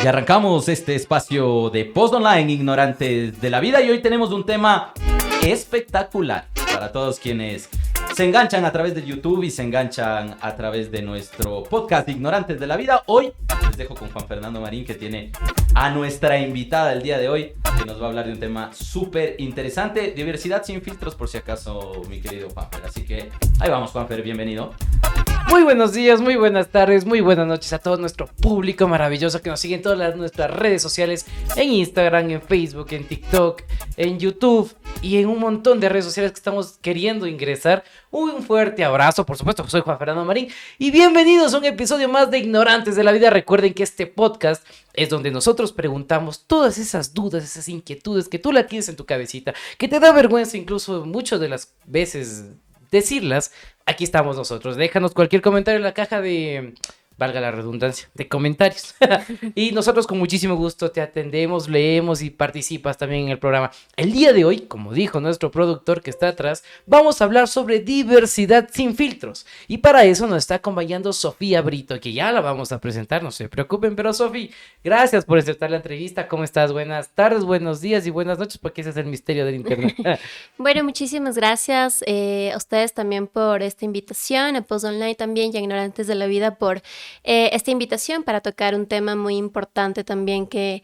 Y arrancamos este espacio de Post Online, Ignorantes de la Vida, y hoy tenemos un tema espectacular para todos quienes se enganchan a través de YouTube y se enganchan a través de nuestro podcast Ignorantes de la Vida. Hoy les dejo con Juan Fernando Marín, que tiene a nuestra invitada el día de hoy, que nos va a hablar de un tema súper interesante, diversidad sin filtros, por si acaso, mi querido Juanfer. Así que ahí vamos, Juanfer, bienvenido. Muy buenos días, muy buenas tardes, muy buenas noches a todo nuestro público maravilloso que nos sigue en todas nuestras redes sociales, en Instagram, en Facebook, en TikTok, en YouTube y en un montón de redes sociales que estamos queriendo ingresar. Un fuerte abrazo, por supuesto, soy Juan Fernando Marín y bienvenidos a un episodio más de Ignorantes de la Vida. Recuerden que este podcast es donde nosotros preguntamos todas esas dudas, esas inquietudes que tú la tienes en tu cabecita, que te da vergüenza incluso muchas de las veces decirlas. Aquí estamos nosotros. Déjanos cualquier comentario en la caja de, valga la redundancia, de comentarios. Y nosotros con muchísimo gusto te atendemos, leemos y participas también en el programa. El día de hoy, como dijo nuestro productor que está atrás, vamos a hablar sobre diversidad sin filtros. Y para eso nos está acompañando Sofía Brito, que ya la vamos a presentar, no se preocupen. Pero Sofía, gracias por aceptar la entrevista. ¿Cómo estás? Buenas tardes, buenos días y buenas noches, porque ese es el misterio del internet. Bueno, muchísimas gracias a ustedes también por esta invitación, a Post Online también y a Ignorantes de la Vida por esta invitación para tocar un tema muy importante también que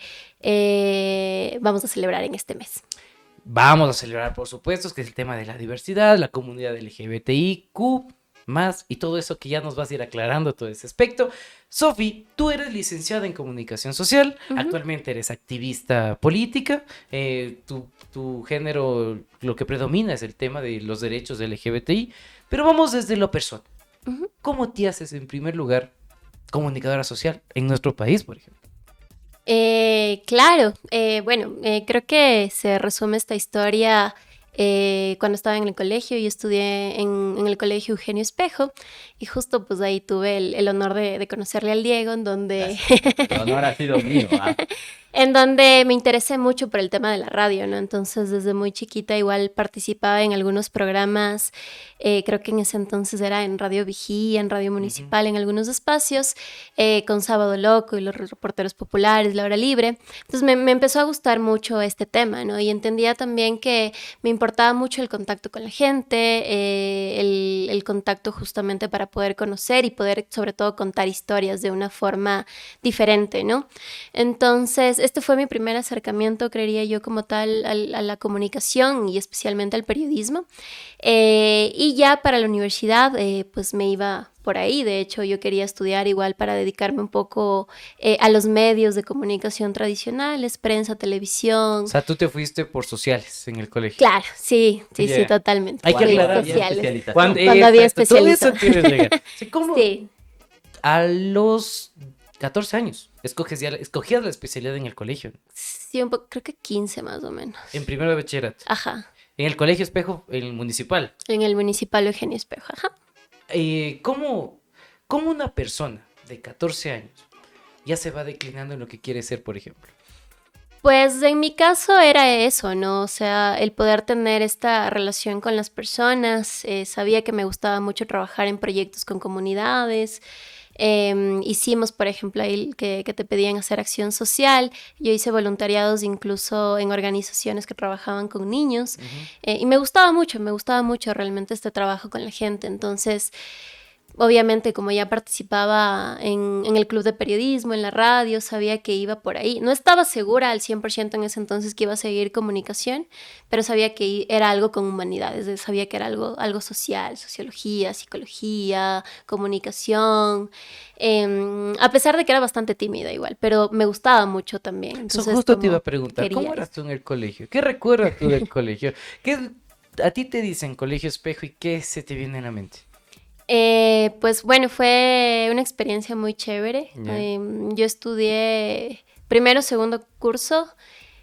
vamos a celebrar en este mes. Vamos a celebrar, por supuesto, que es el tema de la diversidad, la comunidad LGBTIQ+, y todo eso que ya nos vas a ir aclarando todo ese aspecto. Sofi, tú eres licenciada en comunicación social, actualmente eres activista política, tu género, lo que predomina es el tema de los derechos LGBTI, pero vamos desde lo personal. ¿Cómo te haces, en primer lugar, comunicadora social en nuestro país, por ejemplo? Claro, creo que se resume esta historia cuando estaba en el colegio. Yo estudié en el colegio Eugenio Espejo y justo pues ahí tuve el honor de conocerle al Diego, en donde... El honor ha sido mío, ¿ah? En donde me interesé mucho por el tema de la radio, ¿no? Entonces, desde muy chiquita igual participaba en algunos programas, creo que en ese entonces era en Radio Vigía, en Radio Municipal, en algunos espacios, con Sábado Loco y los reporteros populares, La Hora Libre. Entonces, me empezó a gustar mucho este tema, ¿no? Y entendía también que me importaba mucho el contacto con la gente, el contacto justamente para poder conocer y poder, sobre todo, contar historias de una forma diferente, ¿no? Entonces, este fue mi primer acercamiento, creería yo, como tal, a la comunicación y especialmente al periodismo. Y ya para la universidad, pues me iba por ahí. De hecho, yo quería estudiar igual para dedicarme un poco a los medios de comunicación tradicionales, prensa, televisión. O sea, tú te fuiste por sociales en el colegio. Claro, sí, totalmente. Hay que aclarar. Cuando había especialización. Eso quieres llegar. ¿Cómo? Sí. A los 14 años escogías la especialidad en el colegio. Sí, creo que 15 más o menos. En primero de bachillerato. Ajá. En el colegio Espejo, en el municipal. En el municipal Eugenio Espejo, ajá. ¿Cómo una persona de 14 años ya se va declinando en lo que quiere ser, por ejemplo? Pues en mi caso era eso, ¿no? O sea, el poder tener esta relación con las personas. Sabía que me gustaba mucho trabajar en proyectos con comunidades. Hicimos, por ejemplo, ahí que te pedían hacer acción social. Yo hice voluntariados incluso en organizaciones que trabajaban con niños. Y me gustaba mucho realmente este trabajo con la gente. Entonces, obviamente, como ya participaba en el club de periodismo, en la radio, sabía que iba por ahí. No estaba segura al 100% en ese entonces que iba a seguir comunicación, pero sabía que era algo con humanidades, sabía que era algo social, sociología, psicología, comunicación, a pesar de que era bastante tímida igual, pero me gustaba mucho también. Entonces, justo te iba a preguntar, ¿cómo eras tú en el colegio? ¿Qué recuerdas tú del colegio? ¿Qué a ti te dicen Colegio Espejo y qué se te viene a la mente? Pues bueno, fue una experiencia muy chévere. Yo estudié primero, segundo curso.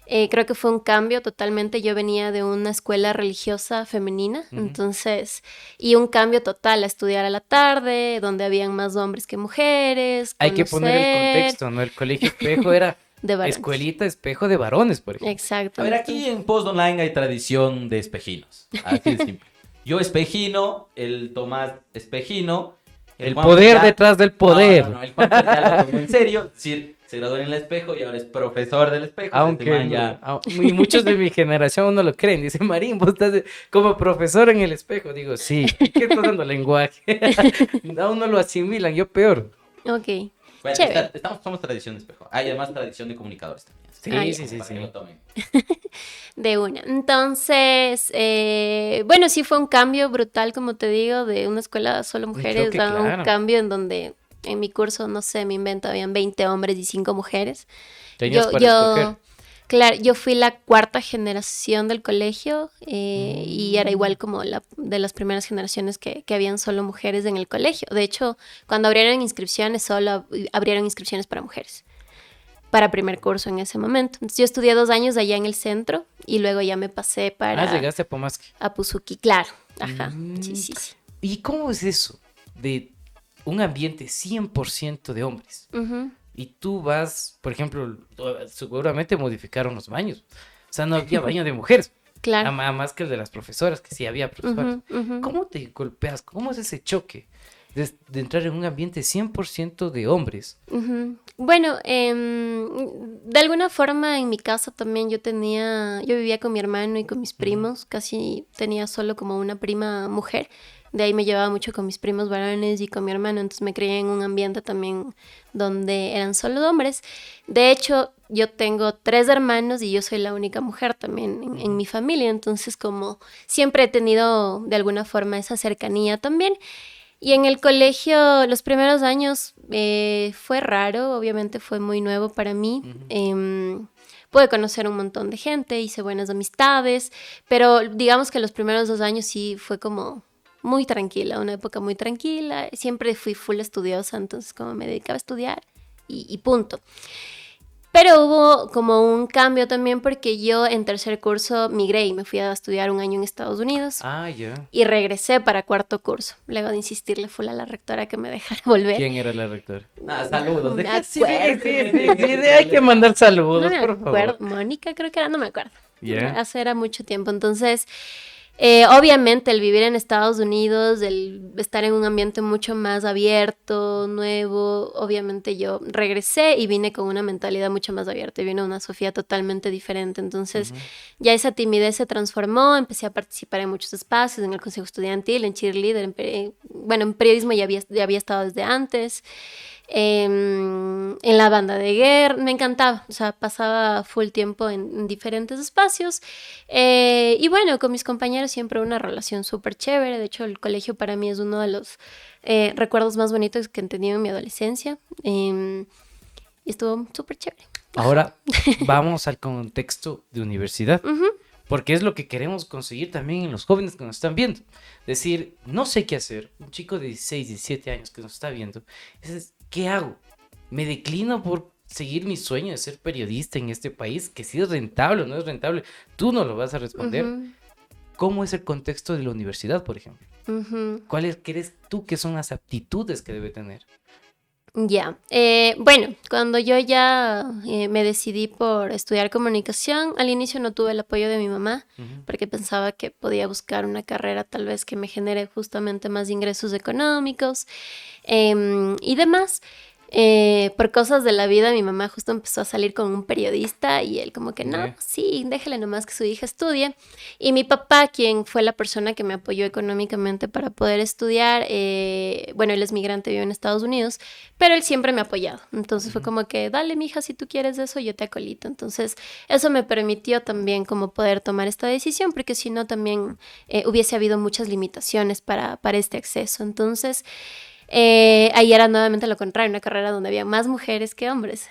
Creo que fue un cambio totalmente. Yo venía de una escuela religiosa femenina, entonces, y un cambio total a estudiar a la tarde, donde habían más hombres que mujeres. Hay que poner el contexto, ¿no? El Colegio Espejo era escuelita espejo de varones, por ejemplo. Exacto. A ver, aquí en Post Online hay tradición de espejinos. Así de simple. Yo espejino, el Tomás espejino. El poder detrás del poder. No, el Juan ya lo tomó en serio. Es decir, se graduó en el Espejo y ahora es profesor del Espejo. Aunque Este man ya... y muchos de mi generación aún no lo creen. Dice, Marín, vos estás como profesor en el Espejo. Digo, sí, ¿qué estás dando lenguaje? Aún no lo asimilan, yo peor. Ok. Bueno, Chévere. somos tradición de Espejo. Hay además tradición de comunicadores también. Sí, Ah, ya. sí. Para que lo tomen. De una. Entonces, bueno, sí fue un cambio brutal, como te digo, de una escuela solo mujeres choque, a un claro. cambio en donde en mi curso, no sé, me invento, habían 20 hombres y 5 mujeres. Tenías para escoger. Claro, yo fui la cuarta generación del colegio y era igual como de las primeras generaciones que habían solo mujeres en el colegio. De hecho, cuando abrieron inscripciones, solo abrieron inscripciones para mujeres, para primer curso en ese momento. Entonces, yo estudié 2 años allá en el centro y luego ya me pasé Llegaste a Pomasque. a Puzuki, claro. Ajá, sí. ¿Y cómo es eso de un ambiente 100% de hombres? Ujú, Y tú vas, por ejemplo, seguramente modificaron los baños. O sea, no había baño de mujeres. claro. Más que el de las profesoras, que sí había profesoras. Ujú, ujú. ¿Cómo te golpeas? ¿Cómo es ese choque de entrar en un ambiente 100% de hombres? Ujú. Bueno, de alguna forma en mi casa también yo vivía con mi hermano y con mis primos, casi tenía solo como una prima mujer, de ahí me llevaba mucho con mis primos varones y con mi hermano, entonces me crié en un ambiente también donde eran solo hombres. De hecho, yo tengo 3 hermanos y yo soy la única mujer también en mi familia, entonces como siempre he tenido de alguna forma esa cercanía también. Y en el colegio, los primeros años fue raro, obviamente fue muy nuevo para mí. Pude conocer un montón de gente, hice buenas amistades, pero digamos que los primeros 2 años sí fue como muy tranquila, una época muy tranquila. Siempre fui full estudiosa, entonces como me dedicaba a estudiar y punto. Pero hubo como un cambio también porque yo en tercer curso migré y me fui a estudiar 1 año en Estados Unidos. Ya. Y regresé para cuarto curso. Luego de insistirle full a la rectora que me dejara volver. ¿Quién era la rectora? Saludos. No me Deja- acuerdo. Hay que mandar saludos, No me por acuerdo. favor. Mónica creo que era, no me acuerdo. Ya. Hace era mucho tiempo. Entonces, obviamente el vivir en Estados Unidos, el estar en un ambiente mucho más abierto, nuevo, obviamente yo regresé y vine con una mentalidad mucho más abierta. Vine una Sofía totalmente diferente. Entonces, ya esa timidez se transformó, empecé a participar en muchos espacios, en el consejo estudiantil, en cheerleader, en periodismo ya había estado desde antes. En la banda de guerra, me encantaba, o sea, pasaba full tiempo en diferentes espacios y bueno, con mis compañeros siempre una relación súper chévere. De hecho, el colegio para mí es uno de los recuerdos más bonitos que he tenido en mi adolescencia y estuvo súper chévere. Ahora vamos al contexto de universidad. Ujú. Porque es lo que queremos conseguir también en los jóvenes que nos están viendo. Decir, no sé qué hacer. Un chico de 16, 17 años que nos está viendo. ¿Qué hago? ¿Me declino por seguir mi sueño de ser periodista en este país? Que si es rentable o no es rentable, tú no lo vas a responder. Ujú, ¿Cómo es el contexto de la universidad, por ejemplo? ujú. ¿Cuáles crees tú que son las aptitudes que debe tener? Ya, bueno, cuando yo ya me decidí por estudiar comunicación, al inicio no tuve el apoyo de mi mamá porque pensaba que podía buscar una carrera tal vez que me genere justamente más ingresos económicos y demás. Por cosas de la vida, mi mamá justo empezó a salir con un periodista y él como que no, sí, déjale nomás que su hija estudie. Y mi papá, quien fue la persona que me apoyó económicamente para poder estudiar, bueno, él es migrante, vive en Estados Unidos, pero él siempre me ha apoyado. Entonces fue como que, dale, mija, si tú quieres eso, yo te acolito. Entonces eso me permitió también como poder tomar esta decisión, porque si no también hubiese habido muchas limitaciones para este acceso. Entonces... ahí era nuevamente lo contrario, una carrera donde había más mujeres que hombres.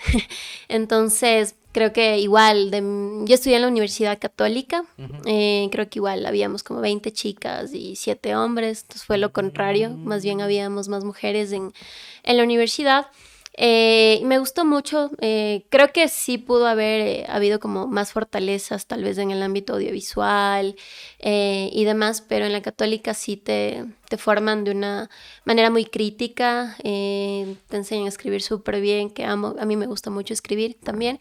Entonces, creo que igual, yo estudié en la Universidad Católica, creo que igual habíamos como 20 chicas y 7 hombres, entonces fue lo contrario, más bien habíamos más mujeres en la universidad. Me gustó mucho, creo que sí pudo haber habido como más fortalezas tal vez en el ámbito audiovisual y demás, pero en la Católica sí te te forman de una manera muy crítica, te enseñan a escribir súper bien, que amo, a mí me gusta mucho escribir también,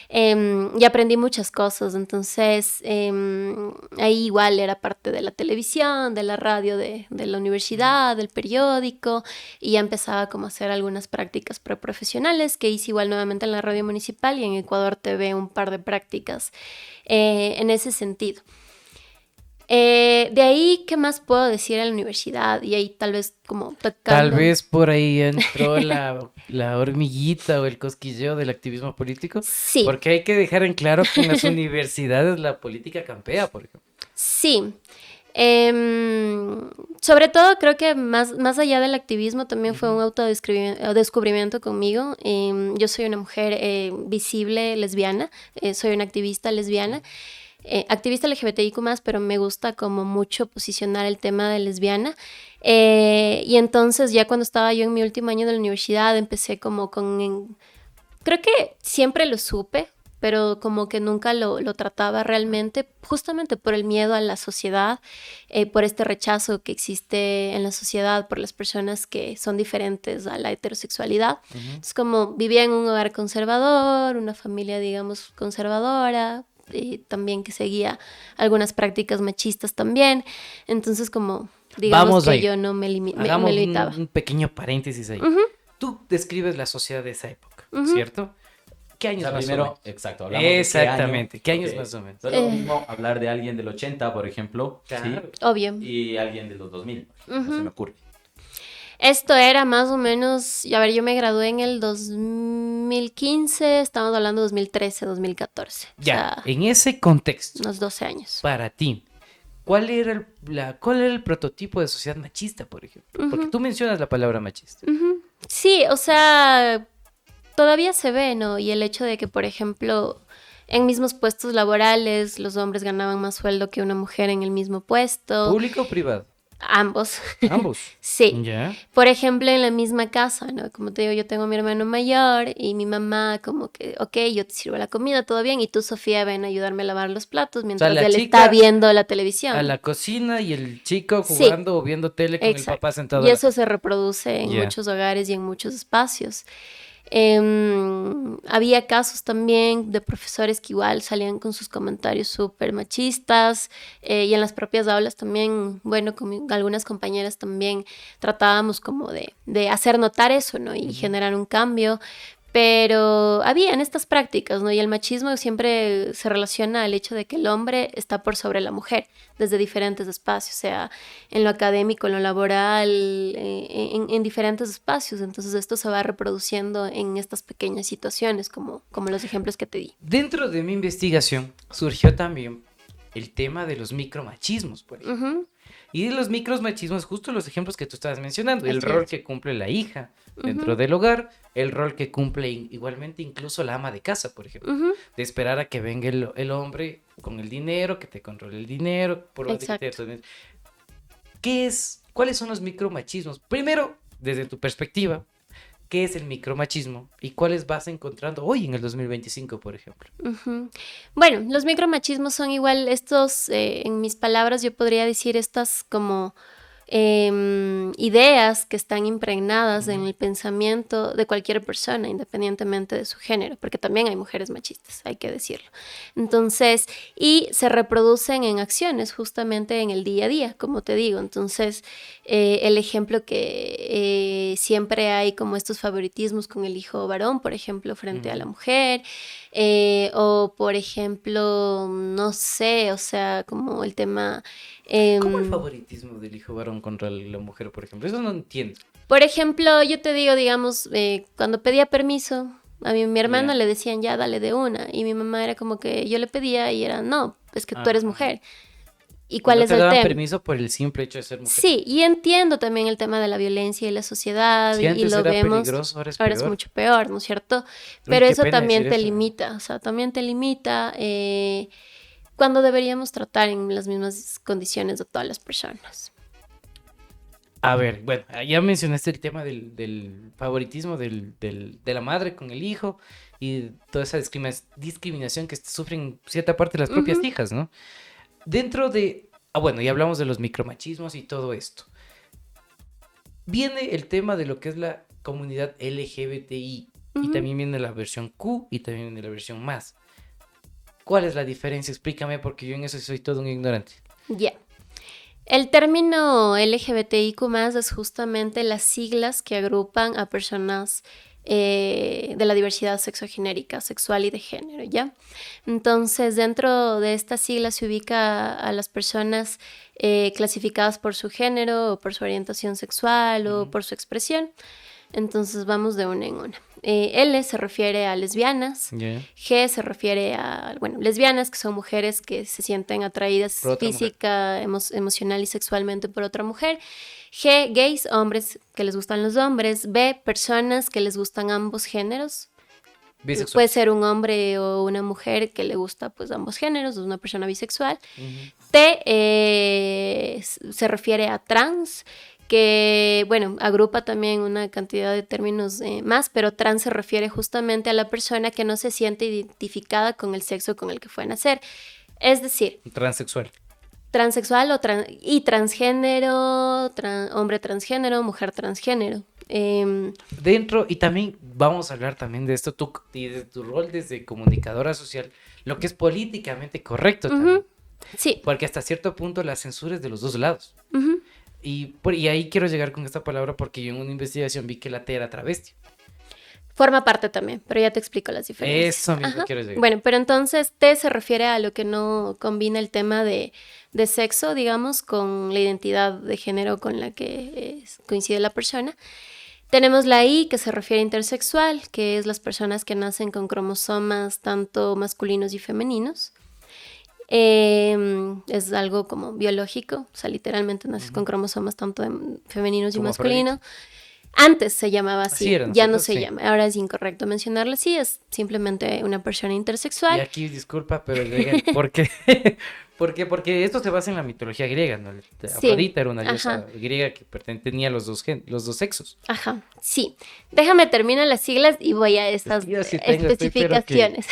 y aprendí muchas cosas, entonces ahí igual era parte de la televisión, de la radio, de la universidad, del periódico, y ya empezaba como a hacer algunas prácticas preprofesionales que hice igual nuevamente en la radio municipal y en Ecuador TV un par de prácticas en ese sentido. De ahí, ¿qué más puedo decir en la universidad? Y ahí tal vez como tocando... Tal vez por ahí entró la hormiguita o el cosquilleo del activismo político. Sí. Porque hay que dejar en claro que en las universidades la política campea, por ejemplo. Sí. Sobre todo creo que más allá del activismo también fue un autodescubrimiento conmigo. Yo soy una mujer visible lesbiana, soy una activista lesbiana. Activista LGBTIQ+, pero me gusta como mucho posicionar el tema de lesbiana. Y entonces ya cuando estaba yo en mi último año de la universidad empecé como creo que siempre lo supe, pero como que nunca lo trataba realmente, justamente por el miedo a la sociedad, por este rechazo que existe en la sociedad por las personas que son diferentes a la heterosexualidad. Es como vivía en un hogar conservador, una familia, digamos, conservadora, también que seguía algunas prácticas machistas también. Entonces, como digamos Vamos que ahí. yo no me Hagamos limitaba. un pequeño paréntesis ahí. Tú describes la sociedad de esa época, ¿cierto? ¿Qué O años sea, más o primero, menos? exacto, hablamos de Exactamente. ¿Qué años porque más o menos? no es lo mismo hablar de alguien del 80, por ejemplo, Claro. ¿sí? Obvio. Y alguien de los 2000, no se me ocurre. Esto era más o menos, a ver, yo me gradué en el 2015, estamos hablando 2013, 2014. Ya, O sea, en ese contexto, unos 12 años. para ti, ¿cuál era el prototipo de sociedad machista, por ejemplo? Porque tú mencionas la palabra machista. Sí, o sea, todavía se ve, ¿no? Y el hecho de que, por ejemplo, en mismos puestos laborales, los hombres ganaban más sueldo que una mujer en el mismo puesto. ¿Público o privado? Ambos. Ambos. Sí. Ya. Por ejemplo, en la misma casa, ¿no? Como te digo, yo tengo a mi hermano mayor y mi mamá como que, ok, yo te sirvo la comida, todo bien, y tú, Sofía, ven a ayudarme a lavar los platos mientras la él chica está viendo la televisión. A la cocina y el chico Sí. jugando o viendo tele con Exacto. el papá sentado. Y eso se reproduce en Ya. muchos hogares y en muchos espacios. Había casos también de profesores que igual salían con sus comentarios súper machistas, y en las propias aulas también, bueno, con algunas compañeras también tratábamos como de hacer notar eso, ¿no? Y generar un cambio. Pero habían estas prácticas, ¿no? Y el machismo siempre se relaciona al hecho de que el hombre está por sobre la mujer desde diferentes espacios, o sea, en lo académico, en lo laboral, en diferentes espacios. Entonces esto se va reproduciendo en estas pequeñas situaciones, como los ejemplos que te di. Dentro de mi investigación surgió también el tema de los micromachismos, por ejemplo. Ujú. Y de los micromachismos, justo los ejemplos que tú estabas mencionando, el Así rol es. que cumple la hija dentro del hogar, el rol que cumple igualmente incluso la ama de casa, por ejemplo, Ujú. de esperar a que venga el hombre con el dinero, que te controle el dinero, Exacto. ¿Cuáles son los micromachismos? Primero, desde tu perspectiva, ¿qué es el micromachismo? ¿Y cuáles vas encontrando hoy en el 2025, por ejemplo? Ujú. Bueno, los micromachismos son igual estos, en mis palabras yo podría decir estas como ideas que están impregnadas en el pensamiento de cualquier persona, independientemente de su género, porque también hay mujeres machistas, hay que decirlo. Entonces, y se reproducen en acciones justamente en el día a día, como te digo. Entonces, el ejemplo que siempre hay como estos favoritismos con el hijo varón, por ejemplo, frente a la mujer, o por ejemplo, no sé, o sea, como el tema... ¿Cómo el favoritismo del hijo varón contra la mujer, por ejemplo? Eso no entiendo. Por ejemplo, yo te digo, digamos, cuando pedía permiso, a mi hermano Ya. le decían, ya, dale de una. Y mi mamá era como que yo le pedía y era, no, es que tú eres Ajá. mujer. ¿Y cuál No es te el daban tema? permiso por el simple hecho de ser mujer. Sí, y entiendo también el tema de la violencia y la sociedad, Si y antes lo era vemos. peligroso, ahora es Ahora es peor. mucho peor, ¿no es cierto? Uy, Pero qué eso pena también decir te eso. limita, o sea, también te limita cuando deberíamos tratar en las mismas condiciones de todas las personas. A ver, bueno, ya mencionaste el tema del favoritismo de la madre con el hijo y toda esa discriminación que sufren cierta parte de las propias hijas, ¿no? Dentro de... bueno, ya hablamos de los micromachismos y todo esto. viene el tema de lo que es la comunidad LGBTI. Y también viene la versión Q y también viene la versión más. ¿Cuál es la diferencia? Explícame, porque yo en eso soy todo un ignorante. Ya. El término LGBTIQ+ es justamente las siglas que agrupan a personas de la diversidad sexogenérica, sexual y de género, ¿ya? Entonces, dentro de estas siglas se ubica a las personas clasificadas por su género, o por su orientación sexual, o por su expresión. Entonces, vamos de una en una. L se refiere a lesbianas, G se refiere a, bueno, lesbianas, que son mujeres que se sienten atraídas física, emocional y sexualmente por otra mujer. G, gays, hombres que les gustan los hombres. B, personas que les gustan ambos géneros. Bisexual. Puede ser un hombre o una mujer que le gusta pues ambos géneros, es una persona bisexual. T se refiere a trans, que, bueno, agrupa también una cantidad de términos más, pero trans se refiere justamente a la persona que no se siente identificada con el sexo con el que fue a nacer. Es decir... Transexual. Transexual y transgénero, hombre transgénero, mujer transgénero. Dentro, y también vamos a hablar también de esto, y de tu rol desde comunicadora social, lo que es políticamente correcto también. Sí. Porque hasta cierto punto la censura es de los dos lados. Y ahí quiero llegar con esta palabra porque yo en una investigación vi que la T era travesti. Forma parte también, pero ya te explico las diferencias. Eso mismo quiero llegar. Bueno, pero entonces T se refiere a lo que no combina el tema de sexo, digamos, con la identidad de género con la que coincide la persona. Tenemos la I, que se refiere a intersexual, que es las personas que nacen con cromosomas tanto masculinos y femeninos. Es algo como biológico, o sea, literalmente naces con cromosomas tanto femeninos y masculinos. Antes se llamaba así, ya no se llama. Ahora es incorrecto mencionarlo así, es simplemente una persona intersexual. Y aquí, disculpa, pero ¿por qué? Porque esto se basa en la mitología griega, ¿no? Afrodita era una diosa griega que tenía los dos sexos. Ajá, sí. Déjame terminar las siglas y voy a esas especificaciones.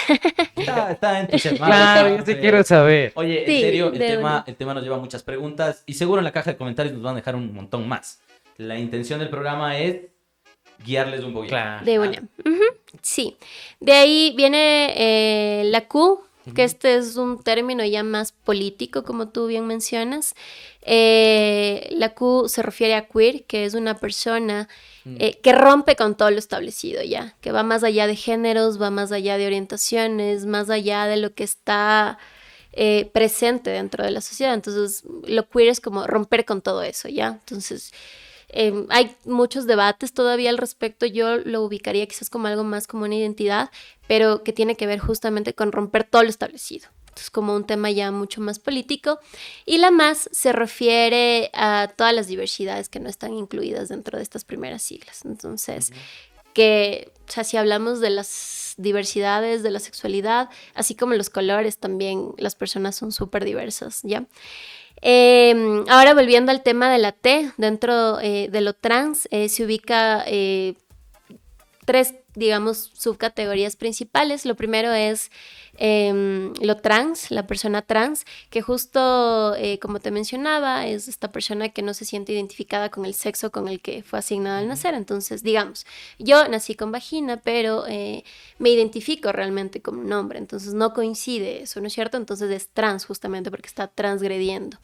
Está entusiasmado. Claro, yo sí quiero saber. Oye, en serio, el tema nos lleva a muchas preguntas y seguro en la caja de comentarios nos van a dejar un montón más. La intención del programa es guiarles un poquito. Claro. De una. Sí. De ahí viene la Q, que este es un término ya más político, como tú bien mencionas. La Q se refiere a queer, que es una persona que rompe con todo lo establecido ya, que va más allá de géneros, va más allá de orientaciones, más allá de lo que está presente dentro de la sociedad. Entonces, lo queer es como romper con todo eso, ¿ya? Entonces... hay muchos debates todavía al respecto. Yo lo ubicaría quizás como algo más como una identidad, pero que tiene que ver justamente con romper todo lo establecido. Entonces, como un tema ya mucho más político. Y la más se refiere a todas las diversidades que no están incluidas dentro de estas primeras siglas. Entonces, que, o sea, si hablamos de las diversidades, de la sexualidad, así como los colores, también las personas son súper diversas, ¿ya? Ahora volviendo al tema de la T, dentro de lo trans se ubica tres, digamos, subcategorías principales. Lo primero es lo trans, la persona trans, que justo, como te mencionaba, es esta persona que no se siente identificada con el sexo con el que fue asignada al nacer. Entonces, digamos, yo nací con vagina, pero me identifico realmente como un hombre, entonces no coincide eso, ¿no es cierto? Entonces es trans justamente porque está transgrediendo.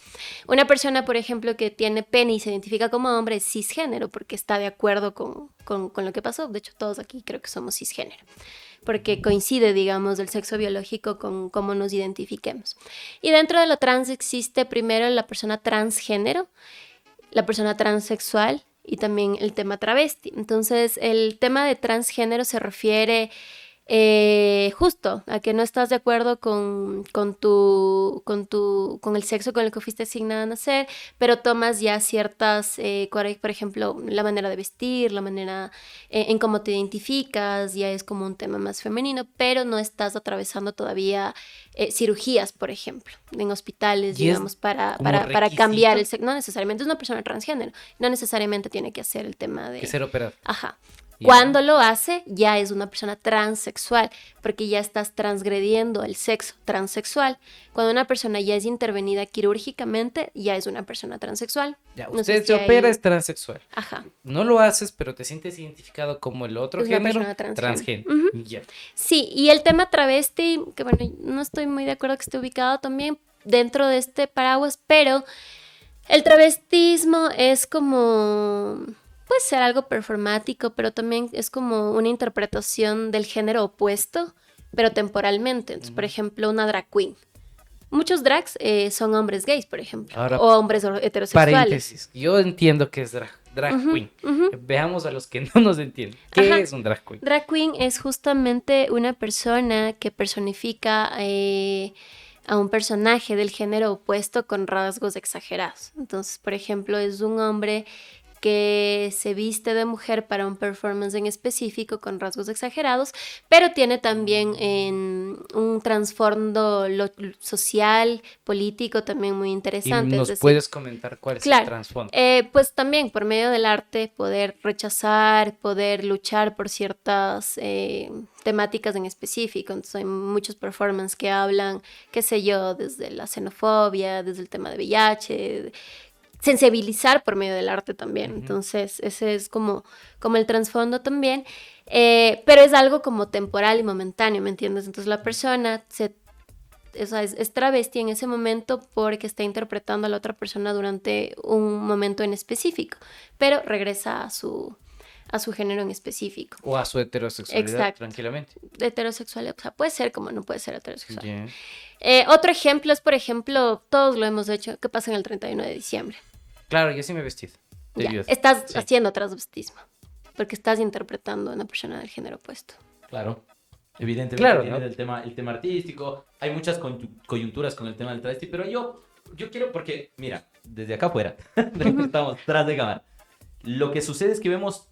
Una persona, por ejemplo, que tiene pene y se identifica como hombre es cisgénero porque está de acuerdo con lo que pasó. De hecho, todos aquí creo que somos cisgénero, porque coincide, digamos, el sexo biológico con cómo nos identifiquemos. Y dentro de lo trans existe primero la persona transgénero, la persona transexual y también el tema travesti. Entonces, el tema de transgénero se refiere justo a que no estás de acuerdo con el sexo con el que fuiste asignada a nacer, pero tomas ya ciertas, por ejemplo, la manera de vestir, la manera en cómo te identificas, ya es como un tema más femenino, pero no estás atravesando todavía cirugías, por ejemplo, en hospitales, digamos, para cambiar el sexo. No necesariamente es una persona transgénero, no necesariamente tiene que hacer el tema de... Que ser operado. Ajá. Cuando lo hace, ya es una persona transexual, porque ya estás transgrediendo el sexo transexual. Cuando una persona ya es intervenida quirúrgicamente, ya es una persona transexual. Ya, No usted sé se si opera, ahí- es transexual. Ajá. No lo haces, pero te sientes identificado como el otro Es una género, persona transgénero. transgénero. Ya. Sí, y el tema travesti, que bueno, no estoy muy de acuerdo que esté ubicado también dentro de este paraguas, pero el travestismo es como, puede ser algo performático, pero también es como una interpretación del género opuesto, pero temporalmente. Entonces, por ejemplo, una drag queen. Muchos drags son hombres gays, por ejemplo, Ahora, o hombres heterosexuales. Paréntesis. Yo entiendo que es drag Ujú, queen. ujú. Veamos a los que no nos entienden. ¿Qué Ajá. es un drag queen? Drag queen es justamente una persona que personifica a un personaje del género opuesto con rasgos exagerados. Entonces, por ejemplo, es un hombre que se viste de mujer para un performance en específico con rasgos exagerados, pero tiene también un trasfondo social, político también muy Y interesante. nos Es decir, puedes comentar cuál es el claro, trasfondo. pues también por medio del arte poder rechazar, poder luchar por ciertas temáticas en específico. Entonces hay muchos performances que hablan, qué sé yo, desde la xenofobia, desde el tema de VIH, sensibilizar por medio del arte también. Ujú. Entonces ese es como el trasfondo también. Pero es algo como temporal y momentáneo, ¿me entiendes? Entonces la persona o sea, es travesti en ese momento porque está interpretando a la otra persona durante un momento en específico, pero regresa a su género en específico. O a su heterosexualidad, Exacto. tranquilamente. Heterosexual, o sea, puede ser como no puede ser heterosexual. Bien. Otro ejemplo es, por ejemplo, todos lo hemos hecho, ¿qué pasa en el 31 de diciembre? Claro, yo sí me he vestido. De Ya, viuda. estás Sí. haciendo transvestismo, porque estás interpretando a una persona del género opuesto. Claro. Evidentemente Claro, tiene ¿no? el tema artístico, hay muchas coyunturas con el tema del travesti, pero yo quiero, porque, mira, desde acá afuera, estamos tras de cámara, lo que sucede es que vemos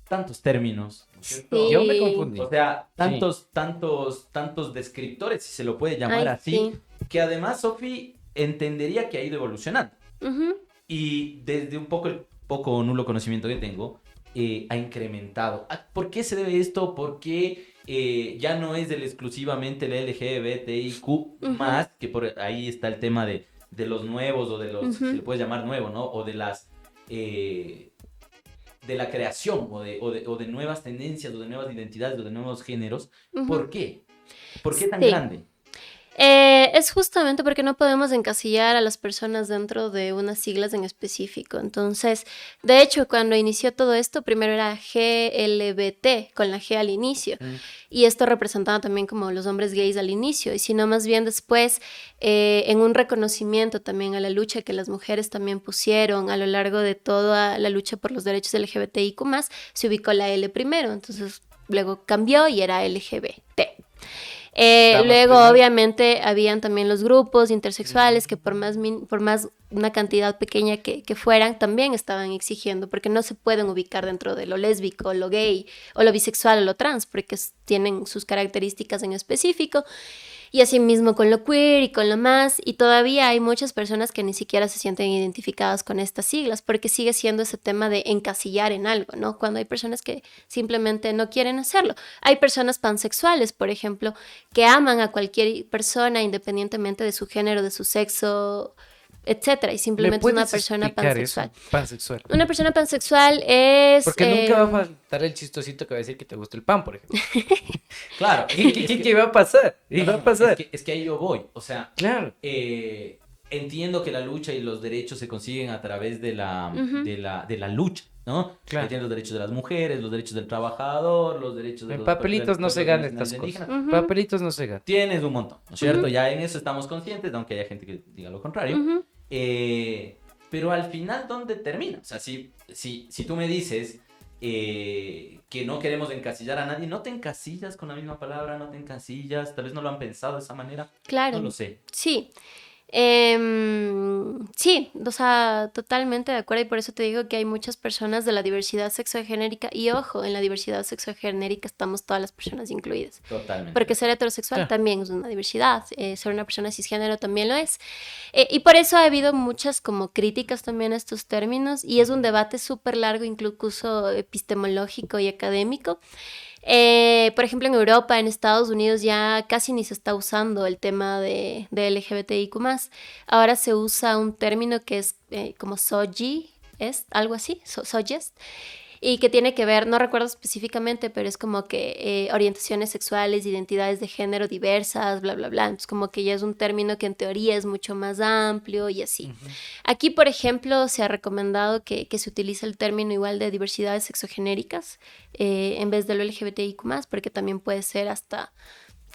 tantos términos, ¿no es cierto? Sí. Yo me confundí. O sea, tantos descriptores, si se lo puede llamar Ay, así, sí. que además Sofi entendería que ha ido evolucionando. Ujú. Y desde un poco el poco o nulo conocimiento que tengo, ha incrementado. ¿Por qué se debe esto? ¿Por qué ya no es exclusivamente el LGBTIQ más? Que por ahí está el tema de los nuevos o de los, si le puedes llamar nuevo, ¿no? O de las... de la creación o de nuevas tendencias o de nuevas identidades o de nuevos géneros. Ujú. ¿Por qué? ¿Por qué tan Sí. grande? Es justamente porque no podemos encasillar a las personas dentro de unas siglas en específico. Entonces, de hecho, cuando inició todo esto, primero era GLBT, con la G al inicio. Y esto representaba también como los hombres gays al inicio. Y sino más bien después, en un reconocimiento también a la lucha que las mujeres también pusieron a lo largo de toda la lucha por los derechos LGBTIQ+, se ubicó la L primero. Entonces, luego cambió y era LGBT. Luego, primero. obviamente, habían también los grupos intersexuales que por más una cantidad pequeña que fueran, también estaban exigiendo, porque no se pueden ubicar dentro de lo lésbico, lo gay, o lo bisexual, o lo trans, porque tienen sus características en específico. Y así mismo con lo queer y con lo más, y todavía hay muchas personas que ni siquiera se sienten identificadas con estas siglas, porque sigue siendo ese tema de encasillar en algo, ¿no? Cuando hay personas que simplemente no quieren hacerlo. Hay personas pansexuales, por ejemplo, que aman a cualquier persona independientemente de su género, de su sexo, etcétera, y simplemente es una persona pansexual. Pansexual. Una persona pansexual es... Porque nunca va a faltar el chistosito que va a decir que te gusta el pan, por ejemplo. Claro. ¿Qué va a pasar? ¿Qué va a pasar? Es que ahí yo voy. O sea, Claro. entiendo que la lucha y los derechos se consiguen a través de la, Ujú. de la lucha, ¿no? Claro. Entiendo los derechos de las mujeres, los derechos del trabajador, los derechos de En los papelitos no se ganan pueblos estas cosas. indígenas. Ujú. Papelitos no se ganan. Tienes un montón, ¿no es cierto? Ujú. Ya en eso estamos conscientes, aunque haya gente que diga lo contrario. Ujú. Pero al final, ¿dónde termina? O sea, si tú me dices que no queremos encasillar a nadie, no te encasillas con la misma palabra, no te encasillas, tal vez no lo han pensado de esa manera, Claro. no lo sé. Sí. Sí, o sea, totalmente de acuerdo y por eso te digo que hay muchas personas de la diversidad sexogenérica y ojo, en la diversidad sexogenérica estamos todas las personas incluidas. Totalmente. Porque ser heterosexual Claro. también es una diversidad, ser una persona cisgénero también lo es. Y por eso ha habido muchas como críticas también a estos términos y es un debate súper largo, incluso epistemológico y académico. Por ejemplo, en Europa, en Estados Unidos ya casi ni se está usando el tema de LGBTIQ+. Ahora se usa un término que es como SOGI, es algo así, SOGEST, y que tiene que ver, no recuerdo específicamente, pero es como que orientaciones sexuales, identidades de género diversas, bla, bla, bla. Entonces como que ya es un término que en teoría es mucho más amplio y así. Aquí, por ejemplo, se ha recomendado que se utilice el término igual de diversidades sexogenéricas en vez de lo LGBTIQ+, porque también puede ser hasta,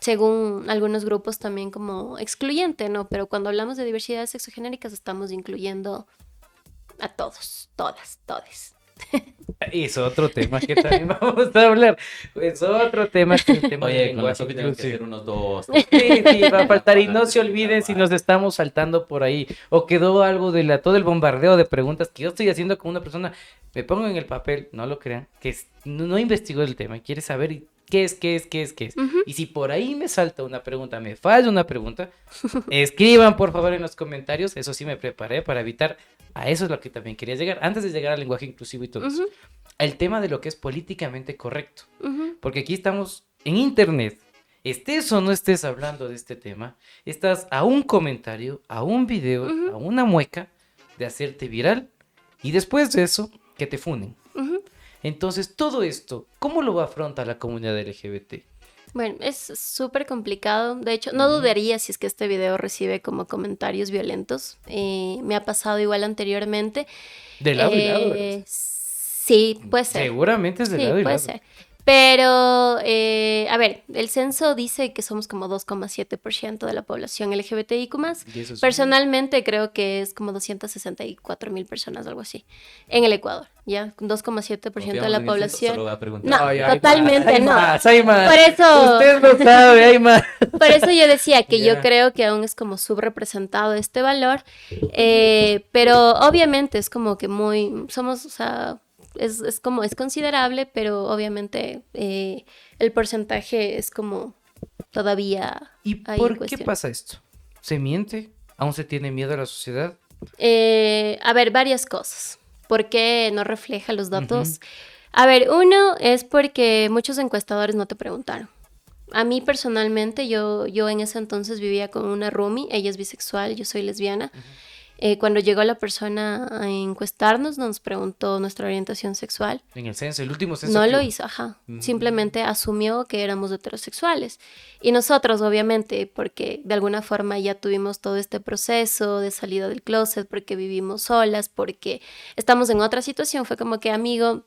según algunos grupos, también como excluyente, ¿no? Pero cuando hablamos de diversidades sexogenéricas estamos incluyendo a todos, todas, todes. Es otro tema que también vamos a hablar. Es otro tema que el tema del Oye, con la lenguaje Sofi tenemos que inclusivo. hacer unos 2. Sí, sí, va a faltar. Y no se olviden si nos estamos saltando por ahí. O quedó algo de todo el bombardeo de preguntas que yo estoy haciendo con una persona. Me pongo en el papel, no lo crean, que no investigó el tema y quiere saber qué es. Ujú. Y si por ahí me salta una pregunta, me falla una pregunta, escriban por favor en los comentarios. Eso sí me preparé para evitar. A eso es lo que también quería llegar. Antes de llegar al lenguaje inclusivo y todo eso. Ujú, El tema de lo que es políticamente correcto. ujú. Porque aquí estamos en internet. Estés o no estés hablando de este tema, estás a un comentario, a un video, Ujú. a una mueca de hacerte viral y después de eso, que te funen. Ujú. Entonces, todo esto, ¿cómo lo afronta la comunidad LGBT? Bueno, es súper complicado. De hecho, no dudaría si es que este video recibe como comentarios violentos. Me ha pasado igual anteriormente. De lado y lado, ¿verdad? Sí, puede ser. Seguramente es de Sí, lado y puede lado. ser. Pero, a ver, el censo dice que somos como 2,7% de la población LGBTIQ+. Y eso es Personalmente creo que es como 264,000 personas, algo así, en el Ecuador, ¿ya? 2,7% de la población. Solo voy a No, preguntar. totalmente hay no. más, hay más. Por eso, Usted lo sabe, hay más. por eso yo decía que yo Ya. creo que aún es como subrepresentado este valor, pero obviamente es como que somos, o sea, es como, es considerable, pero obviamente el porcentaje es como todavía ¿Y ahí por en qué cuestión. pasa esto? ¿Se miente? ¿Aún se tiene miedo a la sociedad? A ver, varias cosas. ¿Por qué no refleja los datos? A ver, uno es porque muchos encuestadores no te preguntaron. A mí personalmente, yo en ese entonces vivía con una roomie, ella es bisexual, yo soy lesbiana. Cuando llegó la persona a encuestarnos, nos preguntó nuestra orientación sexual. En el censo, el último censo. No que lo hubo. hizo, ajá. Simplemente asumió que éramos heterosexuales. Y nosotros, obviamente, porque de alguna forma ya tuvimos todo este proceso de salida del closet, porque vivimos solas, porque estamos en otra situación, fue como que, amigo,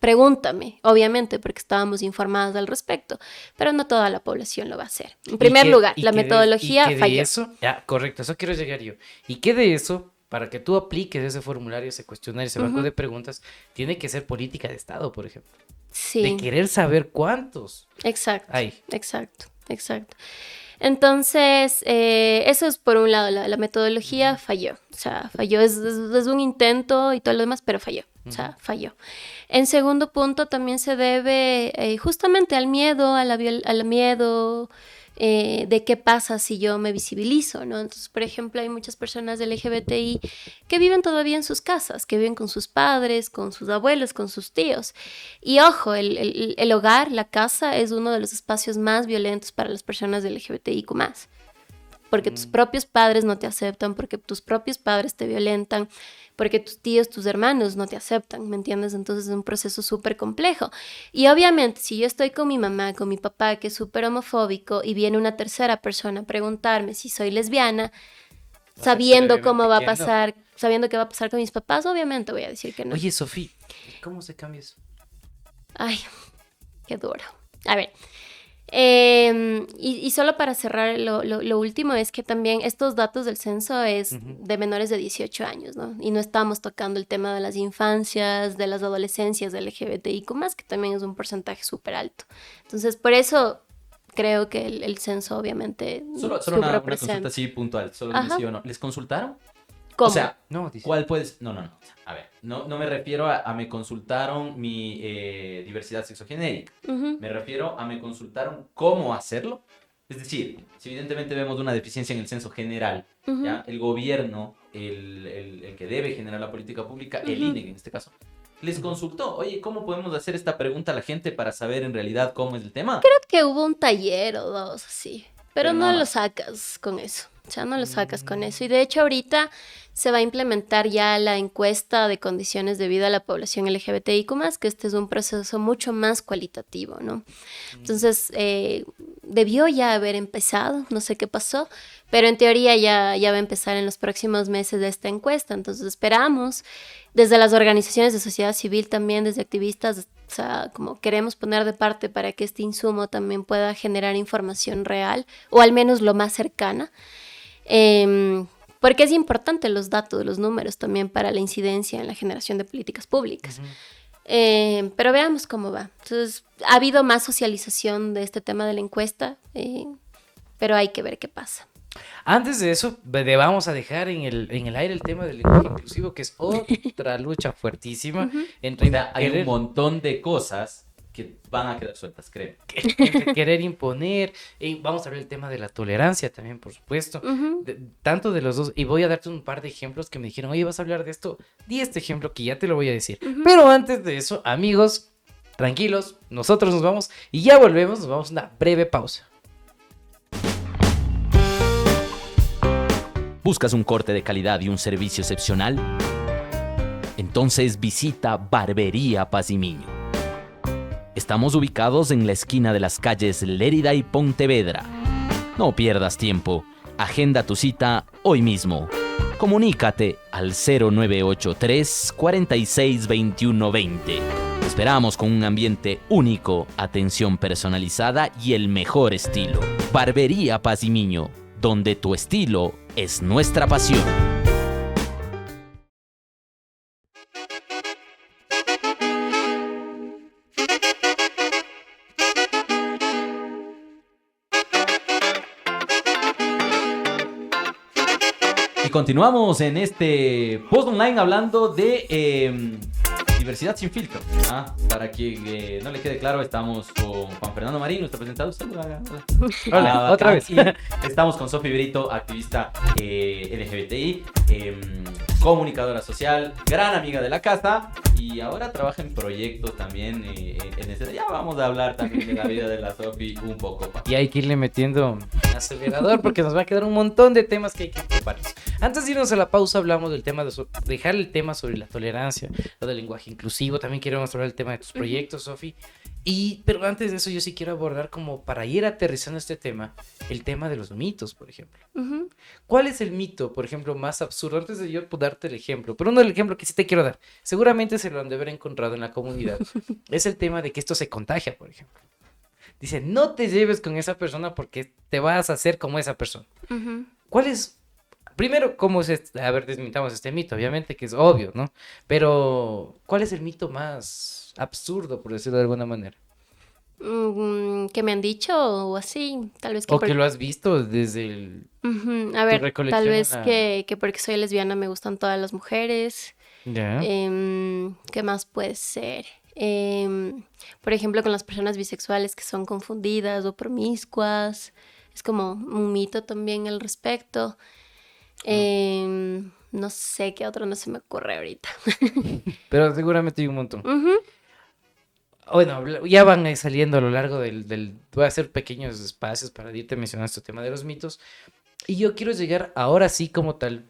pregúntame, obviamente, porque estábamos informadas al respecto, pero no toda la población lo va a hacer. En primer lugar, la metodología y que de falló. eso, ya, correcto, eso quiero llegar yo. Y que de eso, para que tú apliques ese formulario, ese cuestionario, ese banco de preguntas, tiene que ser política de Estado, por ejemplo. De Sí, querer saber cuántos exacto, hay. exacto, exacto. Entonces, eso es por un lado, la metodología falló, o sea, falló, es un intento y todo lo demás, pero falló, o sea, falló. En segundo punto, también se debe justamente al miedo, al miedo de qué pasa si yo me visibilizo, ¿no? Entonces, por ejemplo, hay muchas personas del LGBTI que viven todavía en sus casas, que viven con sus padres, con sus abuelos, con sus tíos. Y ojo, el hogar, la casa, es uno de los espacios más violentos para las personas del LGBTIQ+. Porque tus propios padres no te aceptan, porque tus propios padres te violentan, porque tus tíos, tus hermanos no te aceptan, ¿me entiendes? Entonces es un proceso súper complejo. Y obviamente, si yo estoy con mi mamá, con mi papá, que es súper homofóbico, y viene una tercera persona a preguntarme si soy lesbiana, sabiendo cómo va a obviamente que no. pasar, sabiendo qué va a pasar con mis papás, obviamente voy a decir que no. Oye, Sofía, ¿cómo se cambia eso? Ay, qué duro. A ver, y solo para cerrar, lo último es que también estos datos del censo es de menores de 18 años, ¿no? Y no estamos tocando el tema de las infancias, de las adolescencias, del LGBTIQ+, que también es un porcentaje súper alto. Entonces, por eso creo que el censo obviamente Solo una subrepresenta. consulta así puntual, solo Ajá. sí o no. ¿Les consultaron? ¿Cómo? O sea, No, dice. ¿cuál puedes...? No. A ver, no me refiero a me consultaron mi diversidad sexogenérica. Ujú. Me refiero a me consultaron cómo hacerlo. Es decir, si evidentemente vemos una deficiencia en el censo general, Ujú. ¿ya? El gobierno, el que debe generar la política pública, el Ujú. INEC en este caso, les consultó, oye, ¿cómo podemos hacer esta pregunta a la gente para saber en realidad cómo es el tema? Creo que hubo un taller o dos así, pero Pero no nada lo más. sacas con eso. O sea, no lo sacas con eso. Y de hecho ahorita se va a implementar ya la encuesta de condiciones de vida a la población LGBTIQ+, que este es un proceso mucho más cualitativo, ¿no? Entonces, debió ya haber empezado, no sé qué pasó, pero en teoría ya va a empezar en los próximos meses de esta encuesta. Entonces esperamos, desde las organizaciones de sociedad civil también, desde activistas, o sea, como queremos poner de parte para que este insumo también pueda generar información real, o al menos lo más cercana. Porque es importante los datos, los números también para la incidencia en la generación de políticas públicas. Pero veamos cómo va. Entonces, ha habido más socialización de este tema de la encuesta, pero hay que ver qué pasa. Antes de eso, vamos a dejar en el aire el tema del lenguaje inclusivo, que es otra lucha fuertísima Ujú. entre, O sea, hay un querer, montón de cosas que van a quedar sueltas, creo. entre querer imponer. Y vamos a ver el tema de la tolerancia también, por supuesto. Ujú. Tanto de los dos. Y voy a darte un par de ejemplos que me dijeron, oye, ¿vas a hablar de esto? Di este ejemplo que ya te lo voy a decir. Ujú. Pero antes de eso, amigos, tranquilos, nosotros nos vamos y ya volvemos, nos vamos a una breve pausa. ¿Buscas un corte de calidad y un servicio excepcional? Entonces visita Barbería Pazimiño. Estamos ubicados en la esquina de las calles Lérida y Pontevedra. No pierdas tiempo. Agenda tu cita hoy mismo. Comunícate al 0983 46 21 20. Esperamos con un ambiente único, atención personalizada y el mejor estilo. Barbería Pazimiño, donde tu estilo es nuestra pasión. Y continuamos en este post online hablando de diversidad sin filtro. Para que no le quede claro, estamos con Juan Fernando Marín, nuestro presentador. Saluda. Hola, otra vez. Y estamos con Sofi Brito, activista LGBTI, comunicadora social, gran amiga de la casa y ahora trabaja en proyectos también. Ya vamos a hablar también de la vida de la Sofi un poco. Y hay que irle metiendo acelerador porque nos va a quedar un montón de temas que hay que prepararnos. Antes de irnos a la pausa hablamos del tema de dejar el tema sobre la tolerancia, lo del lenguaje inclusivo. También quiero mostrar el tema de tus proyectos, Sofi. Pero antes de eso yo sí quiero abordar, como para ir aterrizando este tema, el tema de los mitos, por ejemplo. Ujú. ¿Cuál es el mito, por ejemplo, más absurdo? Antes de yo darte el ejemplo, pero uno del ejemplo que sí te quiero dar, seguramente se lo han de haber encontrado en la comunidad, es el tema de que esto se contagia, por ejemplo. Dice, no te lleves con esa persona porque te vas a hacer como esa persona. Ujú. ¿Cuál es? Primero, ¿cómo es? A ver, desmintamos este mito, obviamente que es obvio, ¿no? Pero, ¿cuál es el mito más absurdo, por decirlo de alguna manera? Que me han dicho o así, tal vez que O que lo has visto desde el... Ujú. A ver, recolección tal vez en la- que porque soy lesbiana me gustan todas las mujeres. Ya. ¿Qué más puede ser? Por ejemplo, con las personas bisexuales que son confundidas o promiscuas. Es como un mito también al respecto. No sé qué otro no se me ocurre ahorita. Pero seguramente hay un montón. Ujú. Bueno, ya van saliendo a lo largo del... Voy a hacer pequeños espacios para irte mencionando este tema de los mitos. Y yo quiero llegar ahora sí como tal,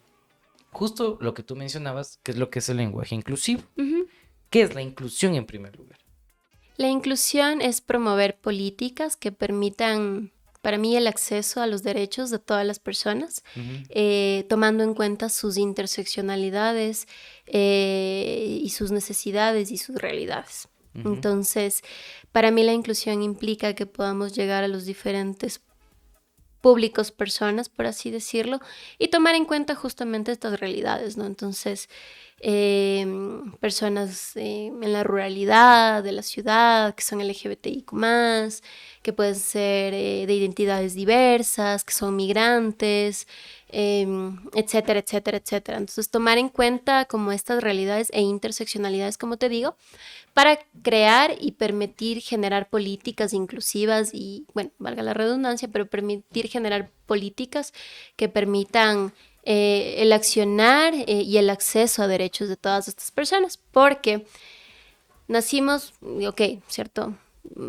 justo lo que tú mencionabas, que es lo que es el lenguaje inclusivo. Ujú. ¿Qué es la inclusión en primer lugar? La inclusión es promover políticas que permitan, para mí, el acceso a los derechos de todas las personas, tomando en cuenta sus interseccionalidades y sus necesidades y sus realidades. Ujú. Entonces, para mí la inclusión implica que podamos llegar a los diferentes públicos, personas, por así decirlo, y tomar en cuenta justamente estas realidades, ¿no? Entonces, personas en la ruralidad, de la ciudad, que son LGBTIQ+, que pueden ser de identidades diversas, que son migrantes, etcétera, etcétera, etcétera. Entonces, tomar en cuenta como estas realidades e interseccionalidades, como te digo, para crear y permitir generar políticas inclusivas y, bueno, valga la redundancia, pero permitir generar políticas que permitan el accionar y el acceso a derechos de todas estas personas, porque nacimos, ok, ¿cierto?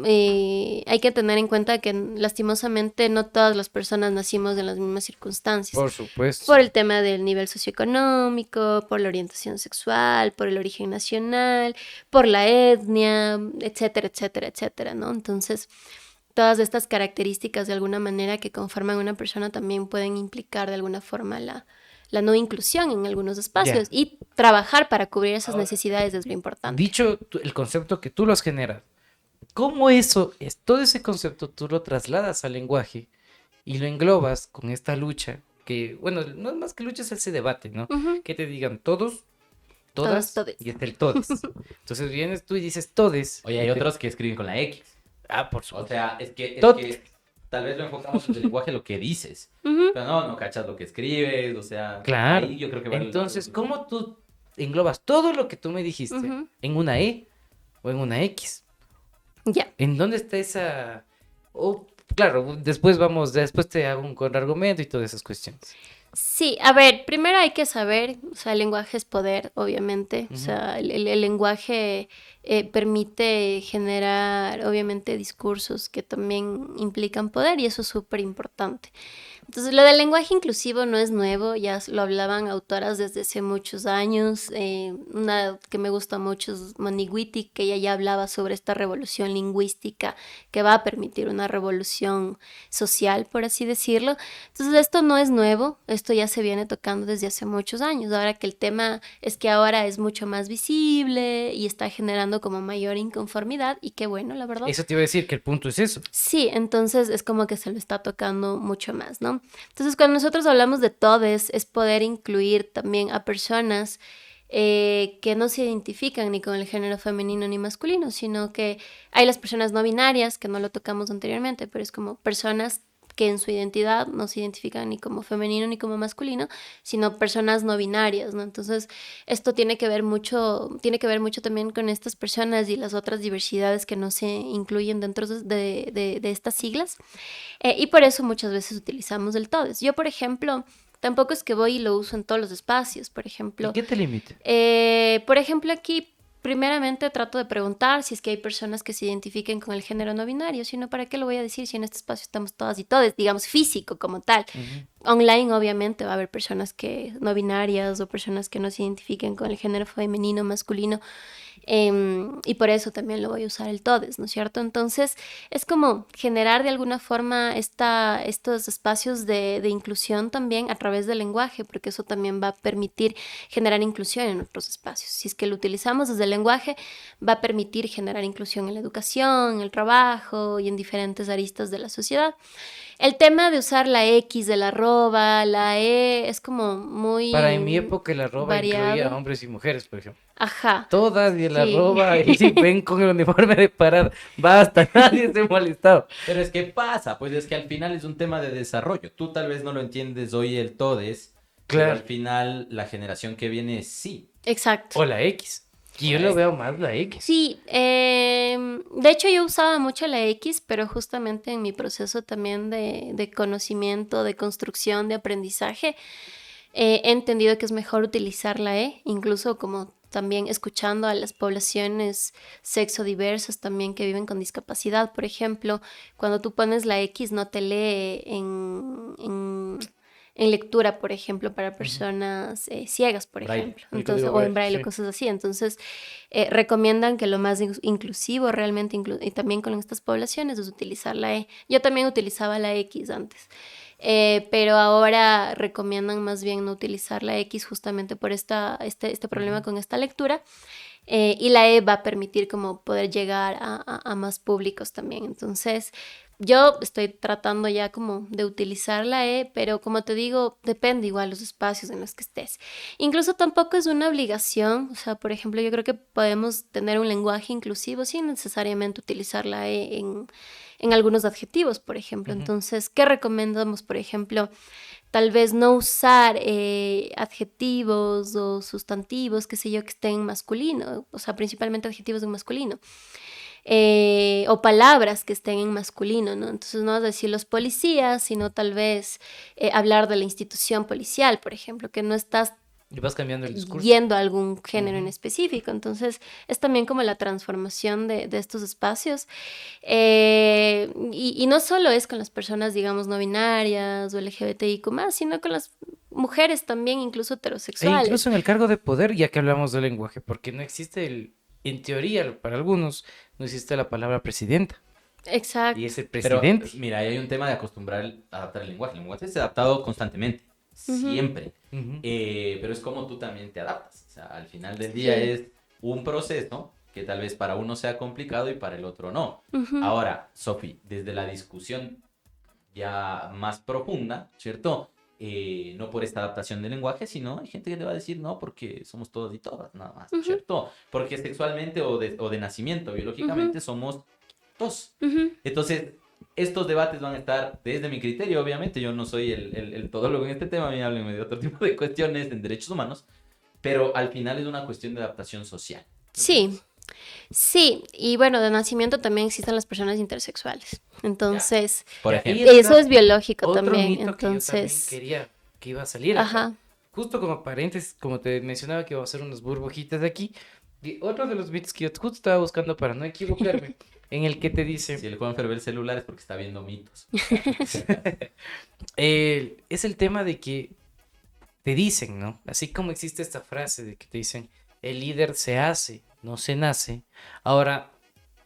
Hay que tener en cuenta que lastimosamente no todas las personas nacimos en las mismas circunstancias. Por supuesto. Por el tema del nivel socioeconómico, por la orientación sexual, por el origen nacional, por la etnia, etcétera, etcétera, etcétera, ¿no? Entonces, todas estas características de alguna manera que conforman una persona también pueden implicar de alguna forma la no inclusión en algunos espacios y trabajar para cubrir esas necesidades es lo importante. Dicho el concepto que tú los generas, ¿cómo todo ese concepto tú lo trasladas al lenguaje y lo englobas con esta lucha? Que, bueno, no es más que lucha, es ese debate, ¿no? Ujú. Que te digan todos, todas, Todes. y hasta el todes. Entonces vienes tú y dices todes. Oye, hay otros que escriben con la X. Ah, por O supuesto. sea, es que Tot. tal vez lo enfocamos en el lenguaje lo que dices. Ujú. Pero no cachas lo que escribes, o sea, Claro. ahí yo creo que va Entonces, ¿cómo tú englobas todo lo que tú me dijiste Ujú. en una E o en una X? Ya. ¿En dónde está esa...? Claro, después te hago un contraargumento y todas esas cuestiones. Sí, a ver, primero hay que saber, o sea, el lenguaje es poder, obviamente, o Ujú. sea, el lenguaje permite generar, obviamente, discursos que también implican poder y eso es súper importante. Entonces, lo del lenguaje inclusivo no es nuevo, ya lo hablaban autoras desde hace muchos años. Una que me gusta mucho es Monique Wittig, que ella ya hablaba sobre esta revolución lingüística que va a permitir una revolución social, por así decirlo. Entonces, esto no es nuevo, esto ya se viene tocando desde hace muchos años. Ahora que el tema es que ahora es mucho más visible y está generando como mayor inconformidad y qué bueno, la verdad. Eso te iba a decir que el punto es eso. Sí, entonces es como que se lo está tocando mucho más, ¿no? Entonces, cuando nosotros hablamos de todes, es poder incluir también a personas que no se identifican ni con el género femenino ni masculino, sino que hay las personas no binarias, que no lo tocamos anteriormente, pero es como personas que en su identidad no se identifican ni como femenino ni como masculino, sino personas no binarias, ¿no? Entonces, esto tiene que ver mucho también con estas personas y las otras diversidades que no se incluyen dentro de estas siglas. Y por eso muchas veces utilizamos el todes. Yo, por ejemplo, tampoco es que voy y lo uso en todos los espacios, por ejemplo. ¿Y qué te limita? Por ejemplo, aquí primeramente trato de preguntar si es que hay personas que se identifiquen con el género no binario, si no, ¿para qué lo voy a decir si en este espacio estamos todas y todes, digamos, físico como tal? Online obviamente va a haber personas que no binarias o personas que no se identifiquen con el género femenino, masculino, y por eso también lo voy a usar el todes, ¿no es cierto? Entonces es como generar de alguna forma estos espacios de inclusión también a través del lenguaje, porque eso también va a permitir generar inclusión en otros espacios. Si es que lo utilizamos desde el lenguaje, va a permitir generar inclusión en la educación, en el trabajo y en diferentes aristas de la sociedad. El tema de usar la X, el arroba, la E, es como muy Para en mi época el arroba variado. incluía a hombres y mujeres, por ejemplo. Ajá. Todas y el Sí. arroba y si ven con el uniforme de parada, basta, nadie se molestado. Pero es que pasa, pues es que al final es un tema de desarrollo. Tú tal vez no lo entiendes hoy el todes, pero Claro. al final la generación que viene sí. Exacto. O la X. Y yo lo veo más la X. Sí, de hecho yo usaba mucho la X, pero justamente en mi proceso también de conocimiento, de construcción, de aprendizaje, he entendido que es mejor utilizar la E, incluso como también escuchando a las poblaciones sexodiversas también que viven con discapacidad. Por ejemplo, cuando tú pones la X no te lee en lectura, por ejemplo, para personas ciegas, por Braille. ejemplo. El Entonces, código o en braille, braille, sí. cosas así. Entonces, recomiendan que lo más inclusivo realmente, y también con estas poblaciones, es utilizar la E. Yo también utilizaba la X antes. Pero ahora recomiendan más bien no utilizar la X justamente por este problema con esta lectura. Y la E va a permitir como poder llegar a más públicos también. Entonces, yo estoy tratando ya como de utilizarla, pero como te digo, depende igual los espacios en los que estés. Incluso tampoco es una obligación, o sea, por ejemplo, yo creo que podemos tener un lenguaje inclusivo sin necesariamente utilizar la E en algunos adjetivos, por ejemplo. Entonces, ¿qué recomendamos, por ejemplo? Tal vez no usar adjetivos o sustantivos, qué sé yo, que estén en masculino, o sea, principalmente adjetivos en masculino. O palabras que estén en masculino, ¿no? Entonces no vas a decir los policías, sino tal vez hablar de la institución policial, por ejemplo, que no estás Y vas cambiando el discurso. yendo a algún género en específico. Entonces es también como la transformación de estos espacios. Y no solo es con las personas, digamos, no binarias o LGBTIQ+, sino con las mujeres también, incluso E heterosexuales. incluso en el cargo de poder, ya que hablamos del lenguaje, porque no existe en teoría, para algunos, no existe la palabra presidenta. Exacto. Y es el Pero, presidente. mira, ahí hay un tema de acostumbrar, adaptar el lenguaje. El lenguaje se ha adaptado constantemente, siempre. Ujú. Pero es como tú también te adaptas. O sea, al final del día Sí. es un proceso que tal vez para uno sea complicado y para el otro no. Ujú. Ahora, Sofi, desde la discusión ya más profunda, ¿cierto? No por esta adaptación del lenguaje, sino hay gente que le va a decir no porque somos todos y todas, nada más, Ujú. ¿cierto? Porque sexualmente o de nacimiento, biológicamente, somos dos. Ujú. Entonces, estos debates van a estar, desde mi criterio, obviamente, yo no soy el todólogo en este tema, a mí háblenme de otro tipo de cuestiones en derechos humanos, pero al final es una cuestión de adaptación social. Sí, sí, y bueno, de nacimiento también existen las personas intersexuales. Entonces, Por Ya, ejemplo. ahí eso está es biológico otro también. mito que yo también Entonces, quería que iba a salir acá. ajá. Justo como paréntesis, como te mencionaba que iba a hacer unas burbujitas de aquí. Y otro de los mitos que yo justo estaba buscando para no equivocarme, en el que te dice, Si el Juanfer ve el celular es porque está viendo mitos. es el tema de que te dicen, ¿no? Así como existe esta frase de que te dicen, el líder se hace, no se nace. Ahora,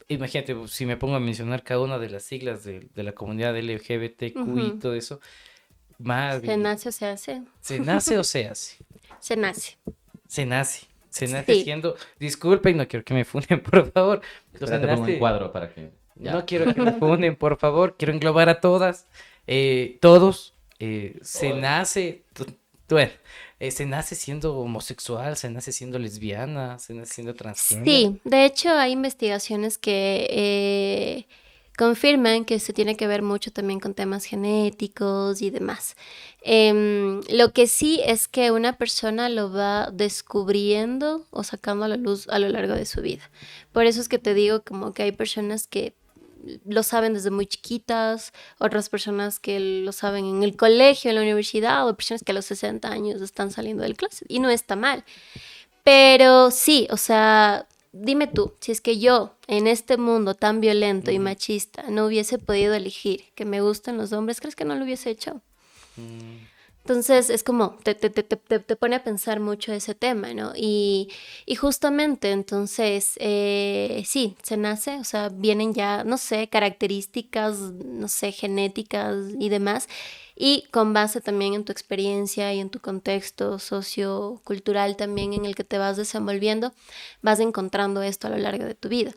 imagínate, pues, si me pongo a mencionar cada una de las siglas de la comunidad LGBTQ y Ujú. todo eso, más Se nace o se hace. ¿se nace o se hace? Se nace. Se nace. Se nace Sí. siendo, disculpen, no quiero que me funen, por favor. O sea, Espérate, pongo un nace- cuadro para que... ya. No quiero que me funen, por favor. Quiero englobar a todas, todos. Se Todas. nace, bueno, se nace siendo homosexual, se nace siendo lesbiana, se nace siendo transgénero. Sí, de hecho hay investigaciones que confirman que se tiene que ver mucho también con temas genéticos y demás. Lo que sí es que una persona lo va descubriendo o sacando a la luz a lo largo de su vida. Por eso es que te digo como que hay personas que lo saben desde muy chiquitas, otras personas que lo saben en el colegio, en la universidad, o personas que a los 60 años están saliendo del closet. Y no está mal. Pero sí, o sea, dime tú, si es que yo en este mundo tan violento y machista no hubiese podido elegir que me gustan los hombres, ¿crees que no lo hubiese hecho? Entonces es como, te pone a pensar mucho ese tema, ¿no? Y justamente entonces, sí, se nace, o sea, vienen ya, no sé, características, no sé, genéticas y demás, y con base también en tu experiencia y en tu contexto sociocultural también en el que te vas desenvolviendo, vas encontrando esto a lo largo de tu vida.